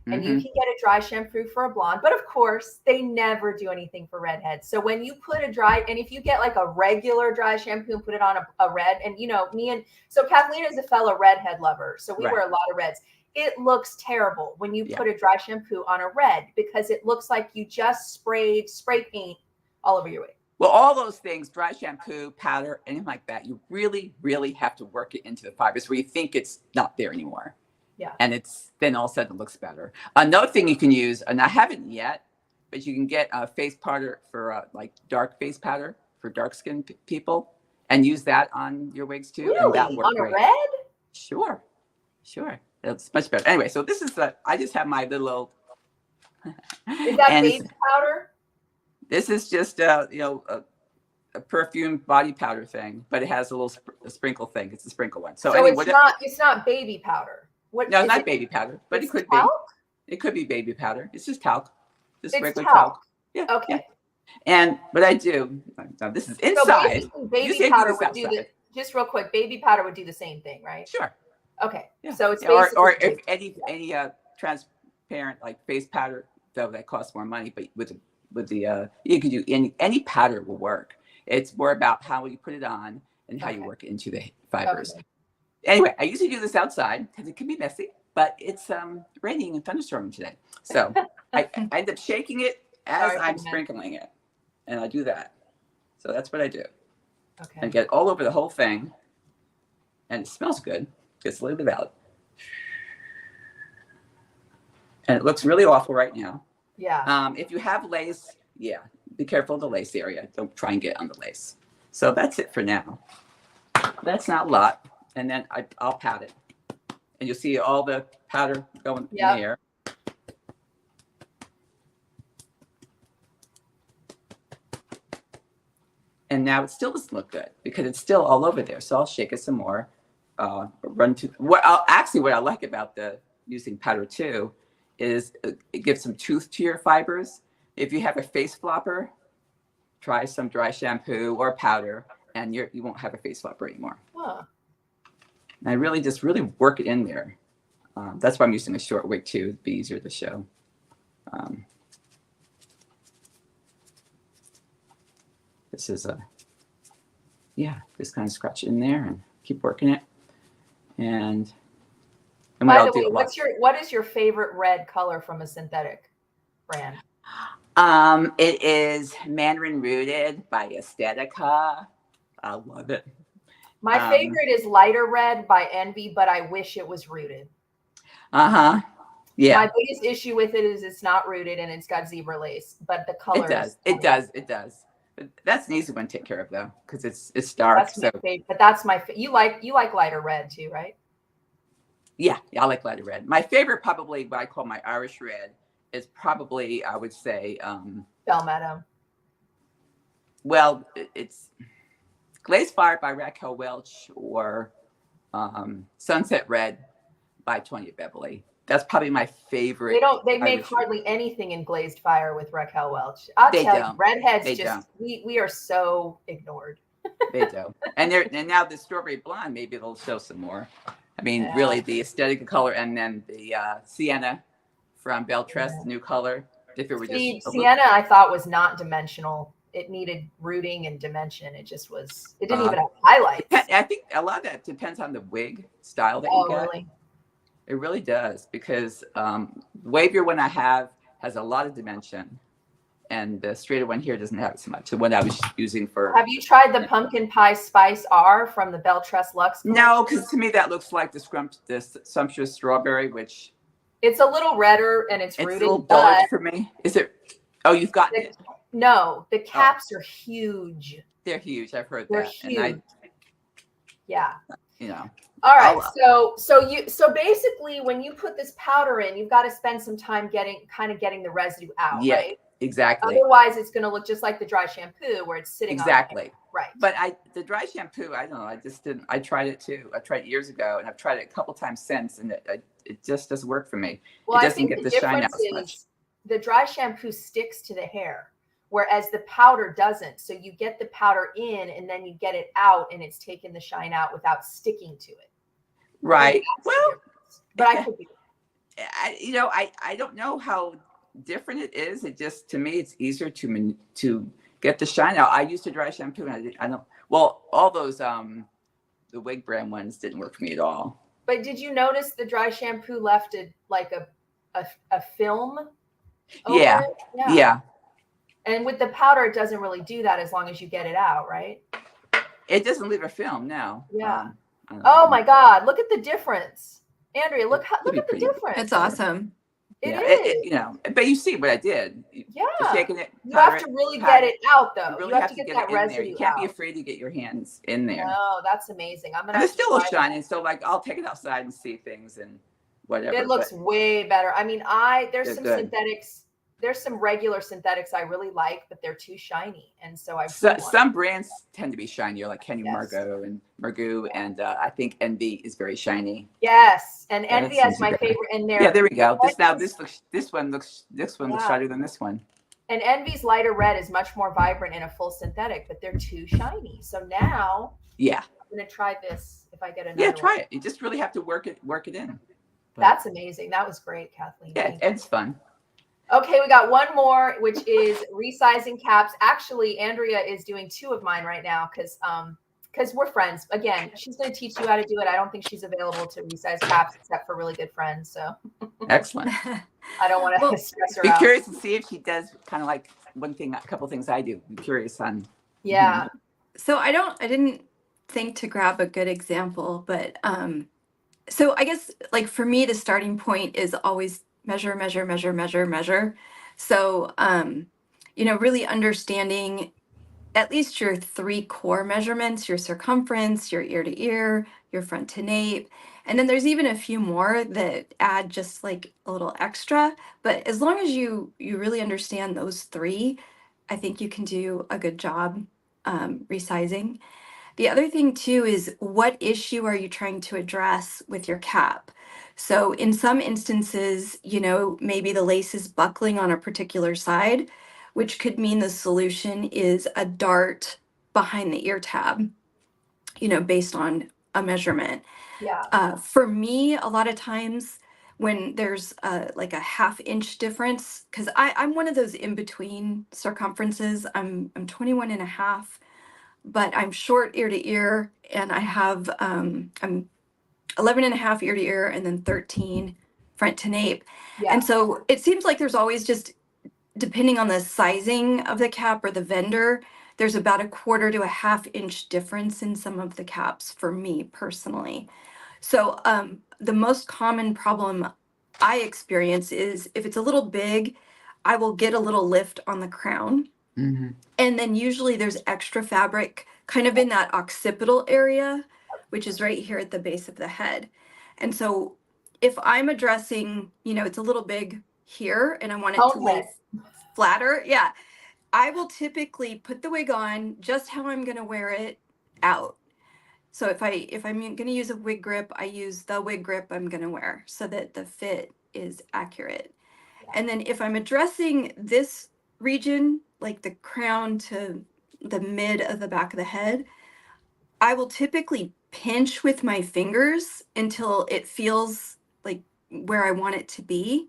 and you can get a dry shampoo for a blonde. But of course, they never do anything for redheads. So when you put and if you get like a regular dry shampoo and put it on a red, and so Kathleen is a fellow redhead lover. So we Right. wear a lot of reds. It looks terrible when you Yeah. put a dry shampoo on a red, because it looks like you just sprayed spray paint all over your wig. Well, all those things, dry shampoo, powder, anything like that, you really, really have to work it into the fibers where you think it's not there anymore. Yeah. And then all of a sudden it looks better. Another thing you can use, and I haven't yet, but you can get a face powder for like dark face powder for dark skinned people, and use that on your wigs too. Really? And that works On a great. red? Sure. It's much better. Anyway, so this is I just have my little. Is that baby powder? This is just a perfume body powder thing, but it has a little sprinkle thing. It's a sprinkle one. So anyway, it's not baby powder. What? No, is it's not it? baby powder, but it It's could talc? be. It could be baby powder. It's just talc. Just It's regular talc. Yeah. Okay. Yeah. And what I do, now this is So inside. basically, You baby say powder this would do outside. just real quick. Baby powder would do the same thing, right? Sure. Okay. Yeah. So it's Yeah, basically or if any transparent like face powder, though that costs more money, but with the you can do any powder will work. It's more about how you put it on and how you work into the fibers. Okay. Anyway, I usually do this outside because it can be messy, but it's raining and thunderstorming today. So I end up shaking it as Sorry, I'm Matt. sprinkling it. And I do that. So that's what I do. Okay. And get all over the whole thing. And it smells good. Gets a little bit out. And it looks really awful right now. Yeah. If you have lace, yeah, be careful of the lace area. Don't try and get on the lace. So that's it for now. That's not a lot. And then I'll pat it. And you'll see all the powder going in the air. And now it still doesn't look good because it's still all over there. So I'll shake it some more. What I like about using powder too is it gives some tooth to your fibers. If you have a face flopper, try some dry shampoo or powder, and you won't have a face flopper anymore. Huh. And I really work it in there. That's why I'm using a short wig too. It'd be easier to show. This is just kind of scratch in there and keep working it. And By the way, what is your favorite red color from a synthetic brand? It is Mandarin Rooted by Aesthetica. I love it. My favorite is lighter red by Envy, but I wish it was rooted. Yeah. My biggest issue with it is it's not rooted and it's got zebra lace, but the color It does. But that's an easy one to take care of though, because it's dark. That's my favorite, but that's you like lighter red too, right? Yeah, I like lighter red. My favorite, probably what I call my Irish red, is probably, I would say, Bell well, it's Glazed Fire by Raquel Welch, or Sunset Red by Tonya Beverly. That's probably my favorite. They make hardly anything in Glazed Fire with Raquel Welch. I'll tell you, redheads we are so ignored. They do. And now the Strawberry Blonde, maybe they'll show some more. I mean, really the aesthetic color, and then the sienna from Beltress, the new color. If it were See, just Sienna, I thought was not dimensional. It needed rooting and dimension. It just was, it didn't even have highlights. I think a lot of that depends on the wig style that you get. Really? It really does, because the wavier one I have has a lot of dimension, and the straighter one here doesn't have it so much. The one I was using for. Have you tried the pumpkin pie spice R from the Beltress Luxe collection? No, because to me that looks like the sumptuous strawberry, which it's a little redder and it's rooted. It's a little duller for me. Is it? Oh, you've got it. No, the caps are huge. They're huge. I've heard They're that. huge. And yeah. You know. All right. So basically, when you put this powder in, you've got to spend some time getting the residue out, yeah, right? Exactly. Otherwise, it's going to look just like the dry shampoo where it's sitting exactly. on right. But the dry shampoo, I don't know. I just didn't. I tried it too. I tried it years ago, and I've tried it a couple times since, and it just doesn't work for me. Well, it doesn't get the shine out as much. The dry shampoo sticks to the hair, whereas the powder doesn't. So you get the powder in, and then you get it out, and it's taking the shine out without sticking to it. Right. Well, but I could be. I don't know how different it is. It just, to me, it's easier to get the shine out. I used a dry shampoo, and I don't. Well, all those the wig brand ones didn't work for me at all. But did you notice the dry shampoo left like a film? Yeah. Yeah. And with the powder, it doesn't really do that as long as you get it out, right? It doesn't leave a film, no. Yeah. Oh my God! Look at the difference, Andrea. Look at the difference. It's awesome. It is. But you see what I did. Yeah. Just shaking it. You have to really get it out, though. You really have to get that residue out. You can't be afraid to get your hands in there. No, that's amazing. And it's still a shine, and so I'll take it outside and see things and whatever. It looks way better. I mean, there's some synthetics. There's some regular synthetics I really like, but they're too shiny, and so some brands tend to be shinier, like Kenny Margot, and I think Envy is very shiny. Yes, and Envy is my favorite in there. Yeah, there we go. This one looks shinier than this one. And Envy's lighter red is much more vibrant in a full synthetic, but they're too shiny. So now, I'm gonna try this if I get another. Yeah, try it. You just really have to work it in. But that's amazing. That was great, Kathleen. Yeah, it's fun. Okay, we got one more, which is resizing caps. Actually, Andrea is doing 2 of mine right now because we're friends. Again, she's going to teach you how to do it. I don't think she's available to resize caps except for really good friends. So excellent. I don't want to stress her out. Be curious to see if she does kind of like a couple things I do. Be curious on. Yeah. So I didn't think to grab a good example, but so I guess like for me, the starting point is always measure. So, really understanding at least your 3 core measurements, your circumference, your ear to ear, your front to nape. And then there's even a few more that add just like a little extra. But as long as you really understand those 3, I think you can do a good job resizing. The other thing too is what issue are you trying to address with your cap? So in some instances, maybe the lace is buckling on a particular side, which could mean the solution is a dart behind the ear tab, based on a measurement. Yeah. For me, a lot of times when there's like a 1/2 inch difference, because I'm one of those in between circumferences. I'm 21.5, but I'm short ear to ear, and I have I'm 11.5 ear to ear, and then 13 front to nape. Yeah. And so it seems like there's always just, depending on the sizing of the cap or the vendor, there's about 1/4 to 1/2 inch difference in some of the caps for me personally. So the most common problem I experience is if it's a little big, I will get a little lift on the crown. Mm-hmm. And then usually there's extra fabric kind of in that occipital area, which is right here at the base of the head. And so if I'm addressing, it's a little big here and I want it to lay flatter. Yeah. I will typically put the wig on just how I'm going to wear it out. So if I'm going to use a wig grip, I use the wig grip I'm going to wear so that the fit is accurate. And then if I'm addressing this region, like the crown to the mid of the back of the head, I will typically pinch with my fingers until it feels like where I want it to be.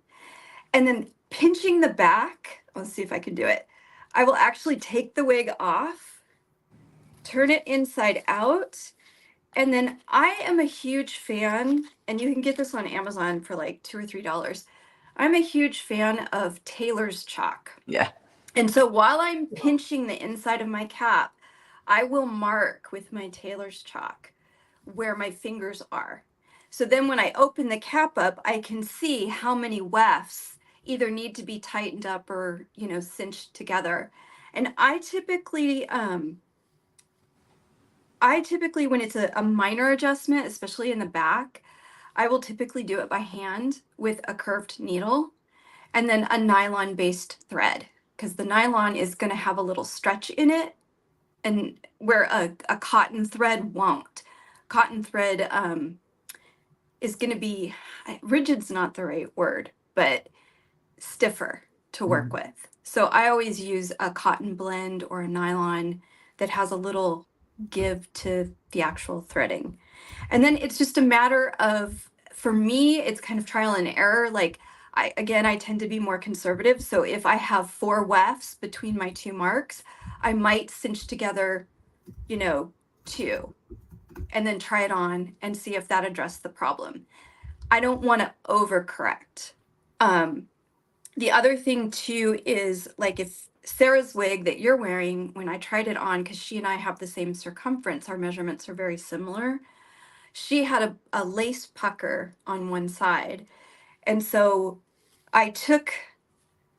and then pinching the back. Let's see if I can do it. I will actually take the wig off, turn it inside out, and then I am a huge fan, and you can get this on Amazon for like $2 or $3. I'm a huge fan of Taylor's chalk. Yeah. And so while I'm pinching the inside of my cap, I will mark with my Taylor's chalk where my fingers are. So then when I open the cap up, I can see how many wefts either need to be tightened up or, you know, cinched together. And I typically, when it's a minor adjustment, especially in the back, I will typically do it by hand with a curved needle and then a nylon based thread, because the nylon is going to have a little stretch in it, and where a cotton thread won't. Cotton thread is going to be, rigid's not the right word, but stiffer to work with. So I always use a cotton blend or a nylon that has a little give to the actual threading. And then it's just a matter of, for me, it's kind of trial and error. Like I tend to be more conservative. So if I have 4 wefts between my 2 marks, I might cinch together, you know, 2 and then try it on and see if that addressed the problem. I don't want to overcorrect. The other thing too is, like, if Sarah's wig that you're wearing, when I tried it on, because she and I have the same circumference, our measurements are very similar. She had a lace pucker on one side. And so I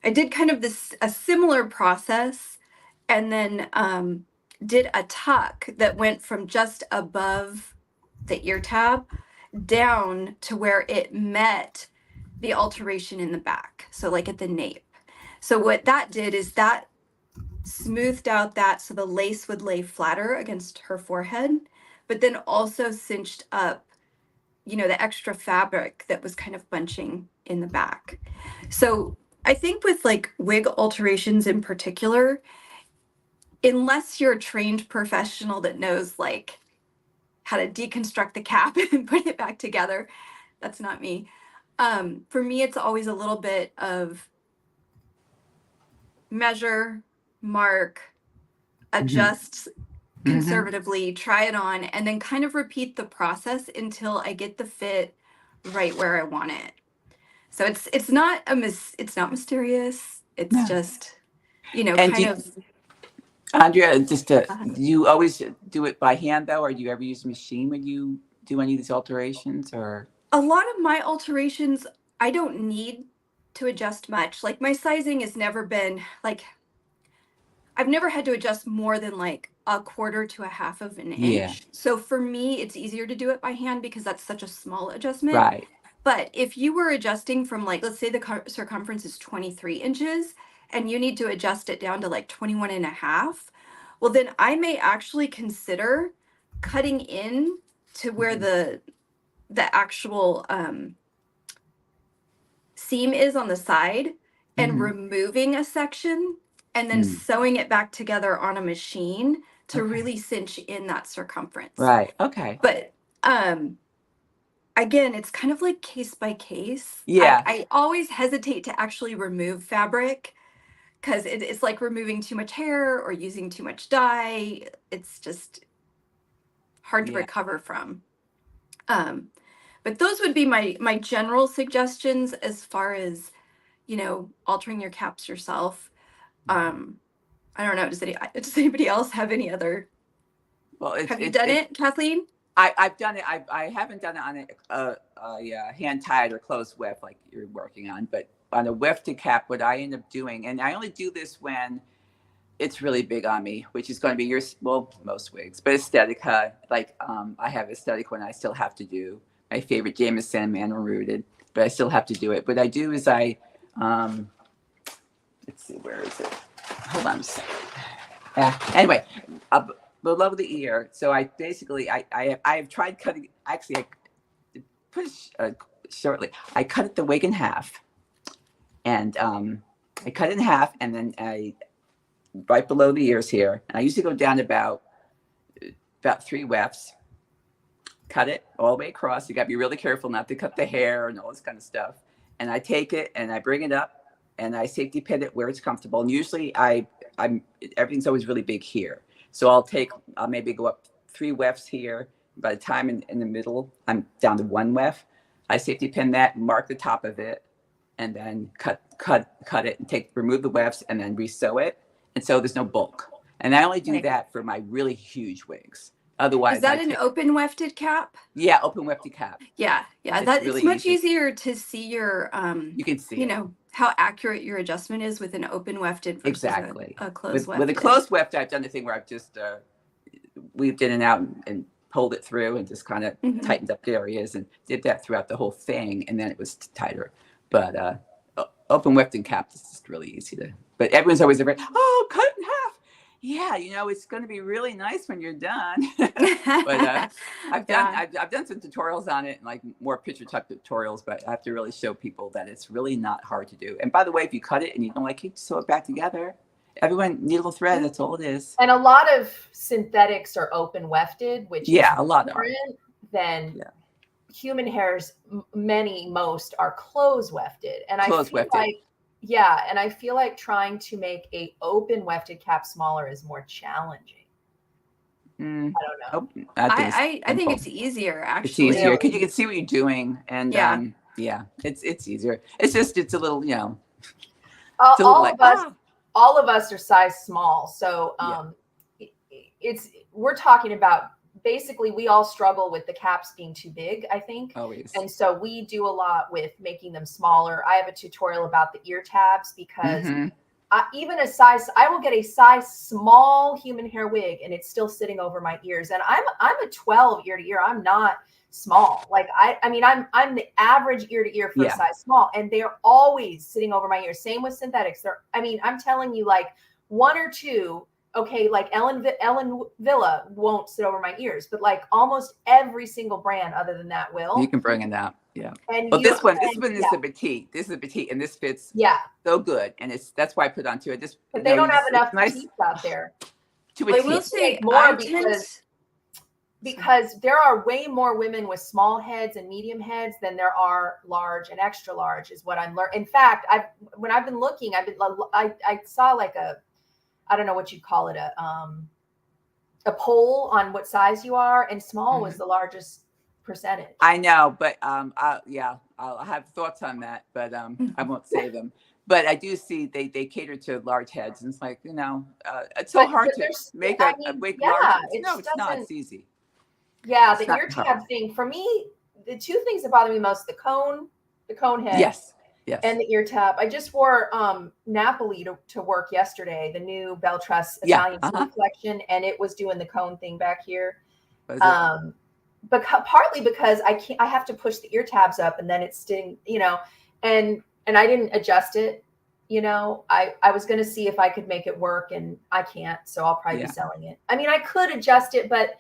did kind of a similar process, and then did a tuck that went from just above the ear tab down to where it met the alteration in the back. So like at the nape. So what that did is that smoothed out that so the lace would lay flatter against her forehead, but then also cinched up, you know, the extra fabric that was kind of bunching in the back. So I think with like wig alterations in particular, unless you're a trained professional that knows like how to deconstruct the cap and put it back together, that's not me. For me, it's always a little bit of measure, mark, adjust conservatively, try it on, and then kind of repeat the process until I get the fit right where I want it. So it's not mysterious. It's just, you know, And kind of. Andrea, just do you always do it by hand though, or do you ever use a machine when you do any of these alterations? Or A lot of my alterations, I don't need to adjust much. Like my sizing has never been like, I've never had to adjust more than like 1/4 to 1/2 of an inch. So for me, it's easier to do it by hand because that's such a small adjustment. right. But if you were adjusting from, like, let's say the circumference is 23 inches and you need to adjust it down to like 21.5, well, then I may actually consider cutting in to where the actual seam is on the side and removing a section and then sewing it back together on a machine to really cinch in that circumference. Right. Okay. But again, it's kind of like case by case. Yeah. I always hesitate to actually remove fabric because it's like removing too much hair or using too much dye. It's just hard to recover from. But those would be my general suggestions as far as, you know, altering your caps yourself. I don't know. Does anybody else have any other? Well, have you done it, Kathleen? I've done it. I haven't done it on a hand tied or closed whip like you're working on, but on a wefted cap, what I end up doing, and I only do this when it's really big on me, which is going to be most wigs, but Aesthetica. Like I have Aesthetica when I still have to do my favorite Jameson Man Rooted, but I still have to do it. What I do is let's see, where is it? Hold on a second. Anyway, below the ear. So I basically, I have tried cutting, actually I put it shortly. I cut the wig in half, and I cut it in half, and then right below the ears here. And I usually go down about 3 wefts, cut it all the way across. You got to be really careful not to cut the hair and all this kind of stuff. and I take it and I bring it up and I safety pin it where it's comfortable. And usually I'm everything's always really big here. So I'll maybe go up 3 wefts here. By the time in the middle, I'm down to 1 weft. I safety pin that, mark the top of it, and then cut it and remove the wefts and then resew it. And so there's no bulk. And I only do that for my really huge wigs. Otherwise, is that an open wefted cap? Yeah, open wefted cap. Yeah. It's much easier to see your you can see how accurate your adjustment is with an open wefted versus a closed wefted. With a closed weft, I've done the thing where I've just weaved in and out and pulled it through and just kind of tightened up the areas and did that throughout the whole thing, and then it was tighter. But open wefted cap is just really easy to. But everyone's always afraid. Oh, cut in half. Yeah, it's going to be really nice when you're done. But I've done some tutorials on it, and like more picture type tutorials. But I have to really show people that it's really not hard to do. And by the way, if you cut it and you don't like it, sew it back together. Everyone, needle thread. That's all it is. And a lot of synthetics are open wefted, which is a lot different than human hairs. Most are closed wefted, and I feel like. Yeah, and I feel like trying to make a open wefted cap smaller is more challenging. I don't know. I think it's easier actually. It's easier because you can see what you're doing, and it's easier. It's a little all of us are size small, so we're talking about. Basically, we all struggle with the caps being too big, I think. Always. And so we do a lot with making them smaller. I have a tutorial about the ear tabs because I will get a size small human hair wig and it's still sitting over my ears. And I'm a 12 ear to ear. I'm not small. Like I'm the average ear to ear for a size small, and they're always sitting over my ears. Same with synthetics. I'm telling you, like 1 or 2. Okay, like Ellen Villa won't sit over my ears, but like almost every single brand other than that will. You can bring it out, And but this one is a petite. This is a petite, and this fits so good, and that's why I put it on too. But they don't have enough petites out there. I will say more because there are way more women with small heads and medium heads than there are large and extra large. Is what I'm learning. In fact, when I've been looking, I saw like I don't know what you'd call it, a poll on what size you are, and small was the largest percentage. I know, but I'll have thoughts on that, but I won't say them. But I do see they cater to large heads, and it's like it's so hard to make a wig large. No, it's not. It's easy. Yeah, the ear tab thing for me. The 2 things that bother me most: the cone head. Yes. And the ear tab. I just wore Napoli to work yesterday, the new Belle Tress Italian collection, and it was doing the cone thing back here. But partly because I have to push the ear tabs up, and then it's sitting, and I didn't adjust it. I was going to see if I could make it work, and I can't, so I'll probably be selling it. I mean, I could adjust it, but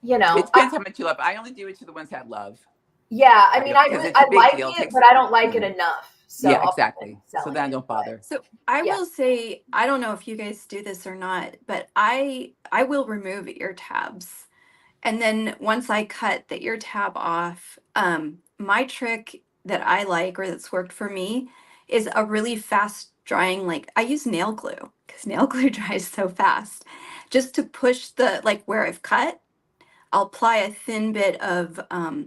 it depends how much you love. I only do it to the ones that love. Yeah, I mean, I like it, but I don't like it enough. So exactly. So then I don't bother. So I will say, I don't know if you guys do this or not, but I will remove ear tabs. And then once I cut the ear tab off, my trick that I like, or that's worked for me, is a really fast drying, like I use nail glue because nail glue dries so fast. Just to push where I've cut, I'll apply a thin bit of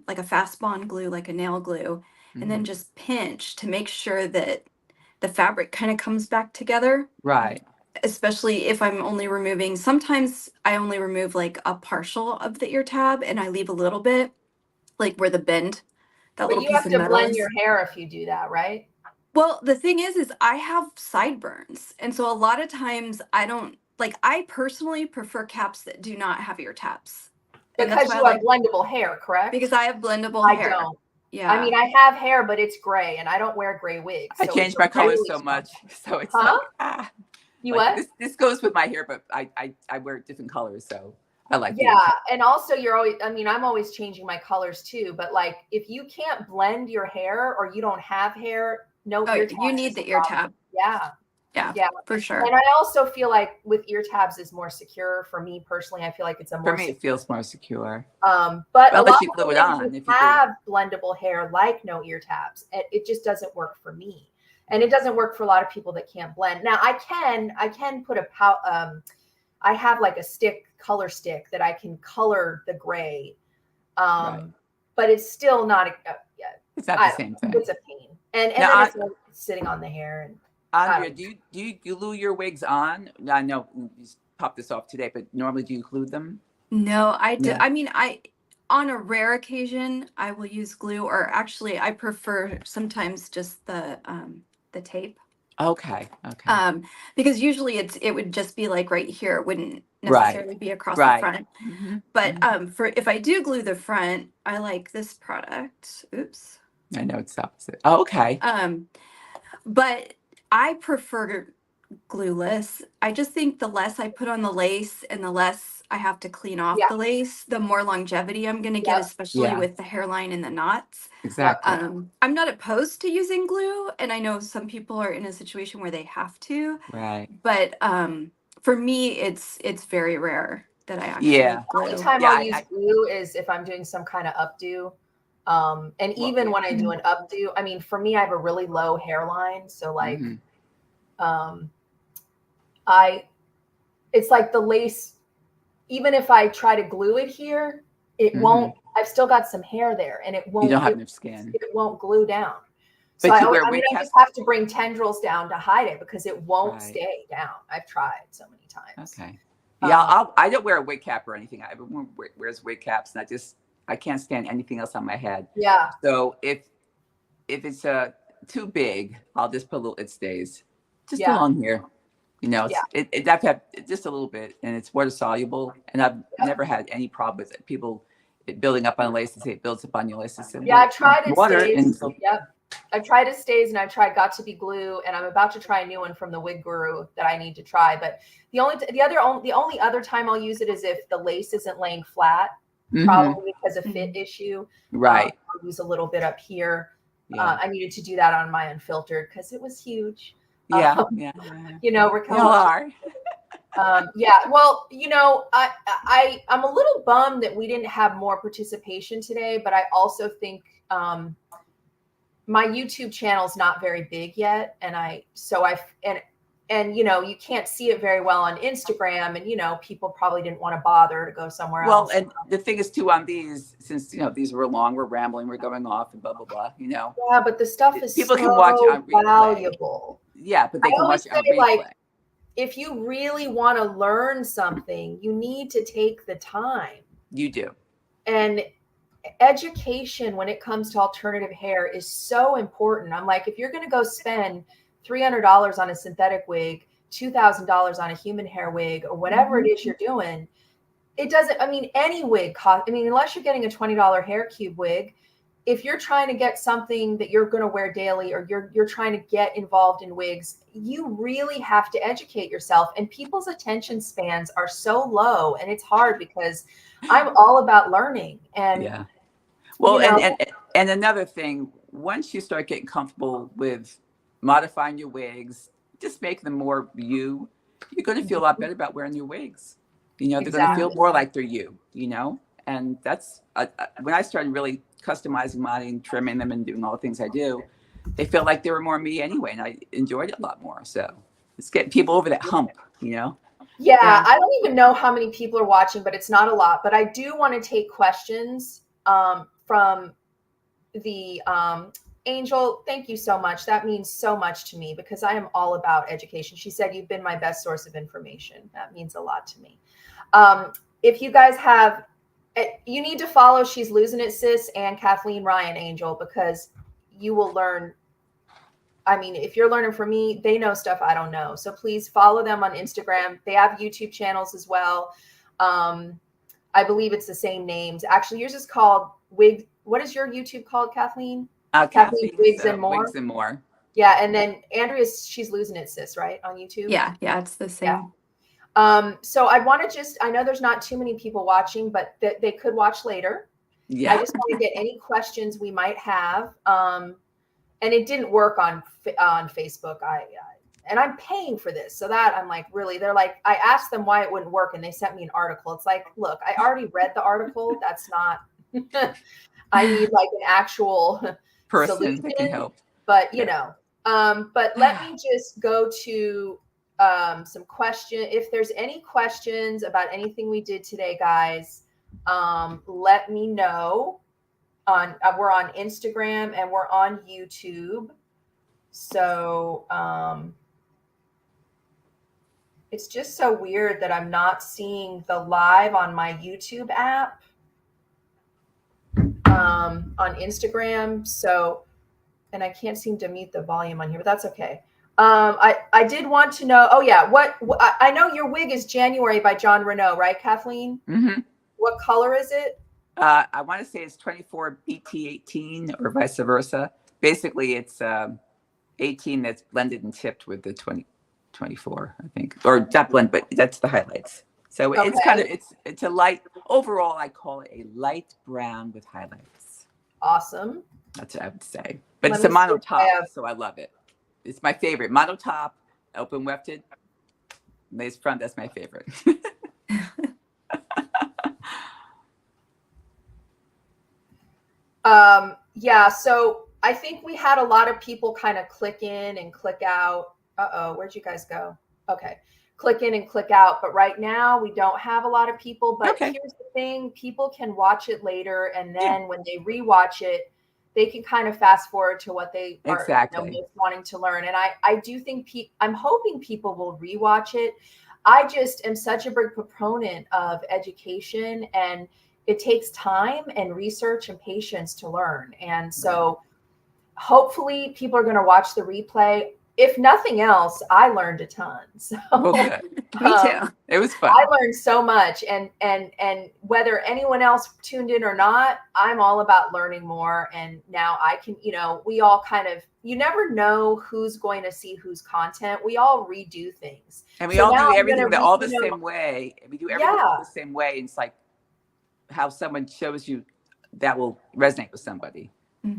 like a fast bond glue, like a nail glue, and then just pinch to make sure that the fabric kind of comes back together. Right. Especially if I'm only removing, sometimes I only remove like a partial of the ear tab and I leave a little bit, like where the bend, that little piece of metal. But you have to blend your hair if you do that, right? Well, the thing is I have sideburns. And so a lot of times I personally prefer caps that do not have ear tabs. Because you have blendable hair, correct? Because I have blendable hair. I don't. Yeah. I mean, I have hair, but it's gray, and I don't wear gray wigs. I change my colors so much, so it's like You what? This goes with my hair, but I wear different colors, so I like. Yeah, and also I'm always changing my colors too. But like, if you can't blend your hair or you don't have hair, ear tab. You need the ear tab. Yeah. Yeah, Yeah, for sure. and I also feel like with ear tabs is more secure for me personally. I feel like it's a For more me, it feels more secure. but a Unless lot you of glue it women on. who If you have blendable hair like no ear tabs, it just doesn't work for me, and it doesn't work for a lot of people that can't blend. Now I can put I have like a color stick that I can color the gray, right. but it's still not yeah, It's not the same thing. it's a pain, and Now, then it's like sitting on the hair. And Andrea, do you glue your wigs on? I know you popped this off today, but normally do you glue them? No, I do. Yeah. I mean, on a rare occasion, I will use glue, or actually, I prefer sometimes just the tape. Okay. Okay. Because usually it would just be like right here. It wouldn't Right. necessarily be across the Right. front. Mm-hmm. But Mm-hmm. for if I do glue the front, I like this product. Oops. I know it's the opposite. Oh, okay. But I prefer glueless. I just think the less I put on the lace and the less I have to clean off yeah, the lace, the more longevity I'm going to get, yep, especially Yeah. with the hairline and the knots. yep. Exactly. I'm not opposed to using glue, and I know some people are in a situation where they have to, Right. but for me, it's very rare that I actually Yeah. The only glue. time Yeah. I'll use glue is if I'm doing some kind of updo. And Well, even yeah. when I do an updo, I mean, for me, I have a really low hairline. So like, Mm-hmm. um, it's like the lace, even if I try to glue it here, it Mm-hmm. won't, I've still got some hair there and You don't have enough skin. it won't glue down. So But you wear I mean, wig I caps? just have to bring tendrils down to hide it because it won't Right. stay down. I've tried so many times. Okay. Yeah, I don't wear a wig cap or anything. Everyone wears wig caps, and I can't stand anything else on my head. Yeah. So if it's too big, I'll just put a little. It stays just Yeah. along here. You know, Yeah. I've had just a little bit, and it's water soluble, and I've never had any problem with it. People it building up on lace, and say it builds up on your lace. Yeah, I tried it water, stays. and so, Yep. I've tried it stays and I've tried Got to Be Glue, and I'm about to try a new one from the Wig Guru that I need to try. But the only other time I'll use it is if the lace isn't laying flat, probably because of fit issue. right. I'll use a little bit up here. Yeah. I needed to do that on my unfiltered because it was huge. Yeah. You know, Raquel. You are. Yeah. Well, you know, I'm a little bummed that we didn't have more participation today, but I also think my YouTube channel is not very big yet, and you know, you can't see it very well on Instagram, and you know, people probably didn't want to bother to go somewhere else. Well, and the thing is too on these, since you know these were long, we're rambling, we're going off, and blah blah blah. You know. Yeah, but the stuff is People so can watch it on replay. valuable. Yeah, but they can watch it on replay. Like, if you really want to learn something, you need to take the time. You do. And education when it comes to alternative hair is so important. I'm like, if you're going to go spend $300 on a synthetic wig, $2,000 on a human hair wig, or whatever it is you're doing, it doesn't, I mean, any wig cost, I mean, unless you're getting a $20 hair cube wig, if you're trying to get something that you're going to wear daily, or you're trying to get involved in wigs, you really have to educate yourself. And people's attention spans are so low, and it's hard because I'm all about learning. And yeah. Well, you know, and another thing, once you start getting comfortable with modifying your wigs, just make them more you, you're going to feel a lot better about wearing your wigs. You know, they're going to feel more like they're you, you know? And that's when I started really customizing mine, trimming them, and doing all the things I do, they felt like they were more me anyway, and I enjoyed it a lot more. So it's getting people over that hump, you know? Yeah, I don't even know how many people are watching, but it's not a lot. But I do want to take questions from the Angel. Thank you so much. That means so much to me because I am all about education. She said, "You've been my best source of information." That means a lot to me. If you guys have, you need to follow She's Losing It Sis and Kathleen Ryan, Angel, because you will learn. I mean, if you're learning from me, they know stuff I don't know. So please follow them on Instagram. They have YouTube channels as well. I believe it's the same names. Actually, yours is called Wig. What is your YouTube called, Kathleen? Kathleen Wigs and More. Wigs and More. Yeah, and then Andrea's She's Losing It Sis, right, on YouTube? Yeah, it's the same. Yeah. So I want to I know there's not too many people watching, but they could watch later. Yeah. I just want to get any questions we might have. And it didn't work on Facebook. and I'm paying for this. So that I'm like, really, they're like, I asked them why it wouldn't work and they sent me an article. It's like, look, I already read the article. That's not, I need like an actual person solution, that can help. but you know, but let me just go to some question. If there's any questions about anything we did today, guys, let me know. We're on Instagram and we're on YouTube. So it's just so weird that I'm not seeing the live on my YouTube app on Instagram. So, and I can't seem to mute the volume on here, but that's okay. I did want to know, oh yeah, I know your wig is January by John Renault, right, Kathleen? Mm-hmm. What color is it? I want to say it's 24 BT18 or vice versa. Basically, it's 18 that's blended and tipped with the 24, I think, or not blend, but that's the highlights. So Okay. it's kind of it's a light. Overall, I call it a light brown with highlights. Awesome. That's what I would say. But Let it's a me mono see if top, I have- so I love it. It's my favorite mono top, open wefted, lace front. That's my favorite. Yeah, so I think we had a lot of people kind of click in and click out. Uh-oh, where'd you guys go? Okay, click in and click out. But right now we don't have a lot of people. But Okay. Here's the thing, people can watch it later. And then when they rewatch it, they can kind of fast forward to what they are most wanting to learn. And I do think, I'm hoping people will rewatch it. I just am such a big proponent of education, and it takes time and research and patience to learn. And so hopefully people are going to watch the replay. If nothing else, I learned a ton. So well, good. Me too. It was fun. I learned so much, and whether anyone else tuned in or not, I'm all about learning more. And now I can, we all kind of, you never know who's going to see whose content. We all redo things. And we all do everything all the same way. We do everything all the same way. And it's like how someone shows you that will resonate with somebody.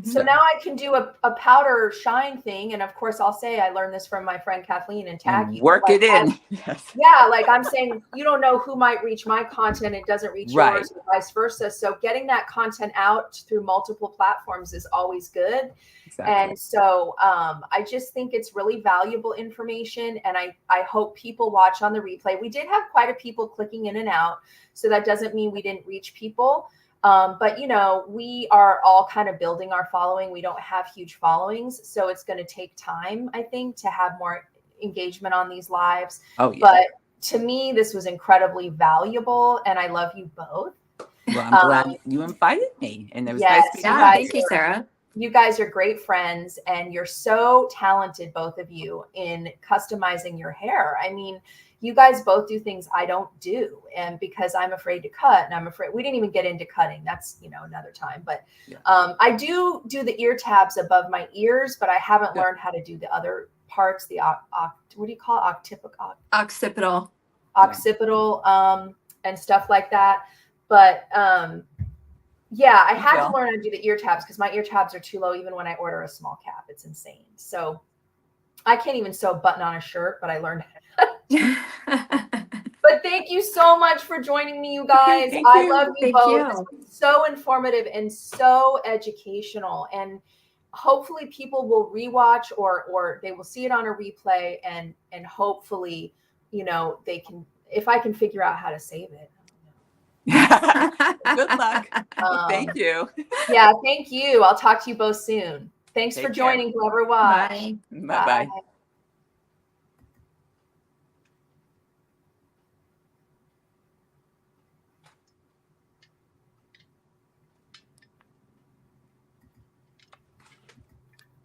So now I can do a powder shine thing. And of course I'll say, I learned this from my friend Kathleen, and tag you. Work it in. Yes. Yeah. Like I'm saying, you don't know who might reach my content. It doesn't reach yours, or vice versa. So getting that content out through multiple platforms is always good. Exactly. And so I just think it's really valuable information. And I hope people watch on the replay. We did have quite a people clicking in and out. So that doesn't mean we didn't reach people. But we are all kind of building our following. We don't have huge followings, so it's going to take time, I think, to have more engagement on these lives. Oh, yeah. But to me, this was incredibly valuable, and I love you both. Well, I'm glad you invited me, and it was nice to meet you. Thank you, Sarah. You guys are great friends, and you're so talented, both of you, in customizing your hair. I mean, you guys both do things I don't do, and because I'm afraid to cut, and I'm afraid we didn't even get into cutting. That's another time. But I do the ear tabs above my ears, but I haven't learned how to do the other parts. The what do you call it? Occipital, and stuff like that. But I had to learn how to do the ear tabs because my ear tabs are too low even when I order a small cap. It's insane. So I can't even sew a button on a shirt, but I learned. But thank you so much for joining me, you guys. I love you both. This was so informative and so educational, and hopefully people will rewatch or they will see it on a replay, and hopefully they can, if I can figure out how to save it. Good luck. Thank you. Yeah, thank you. I'll talk to you both soon. Thanks for joining, whoever watched. Bye. Bye.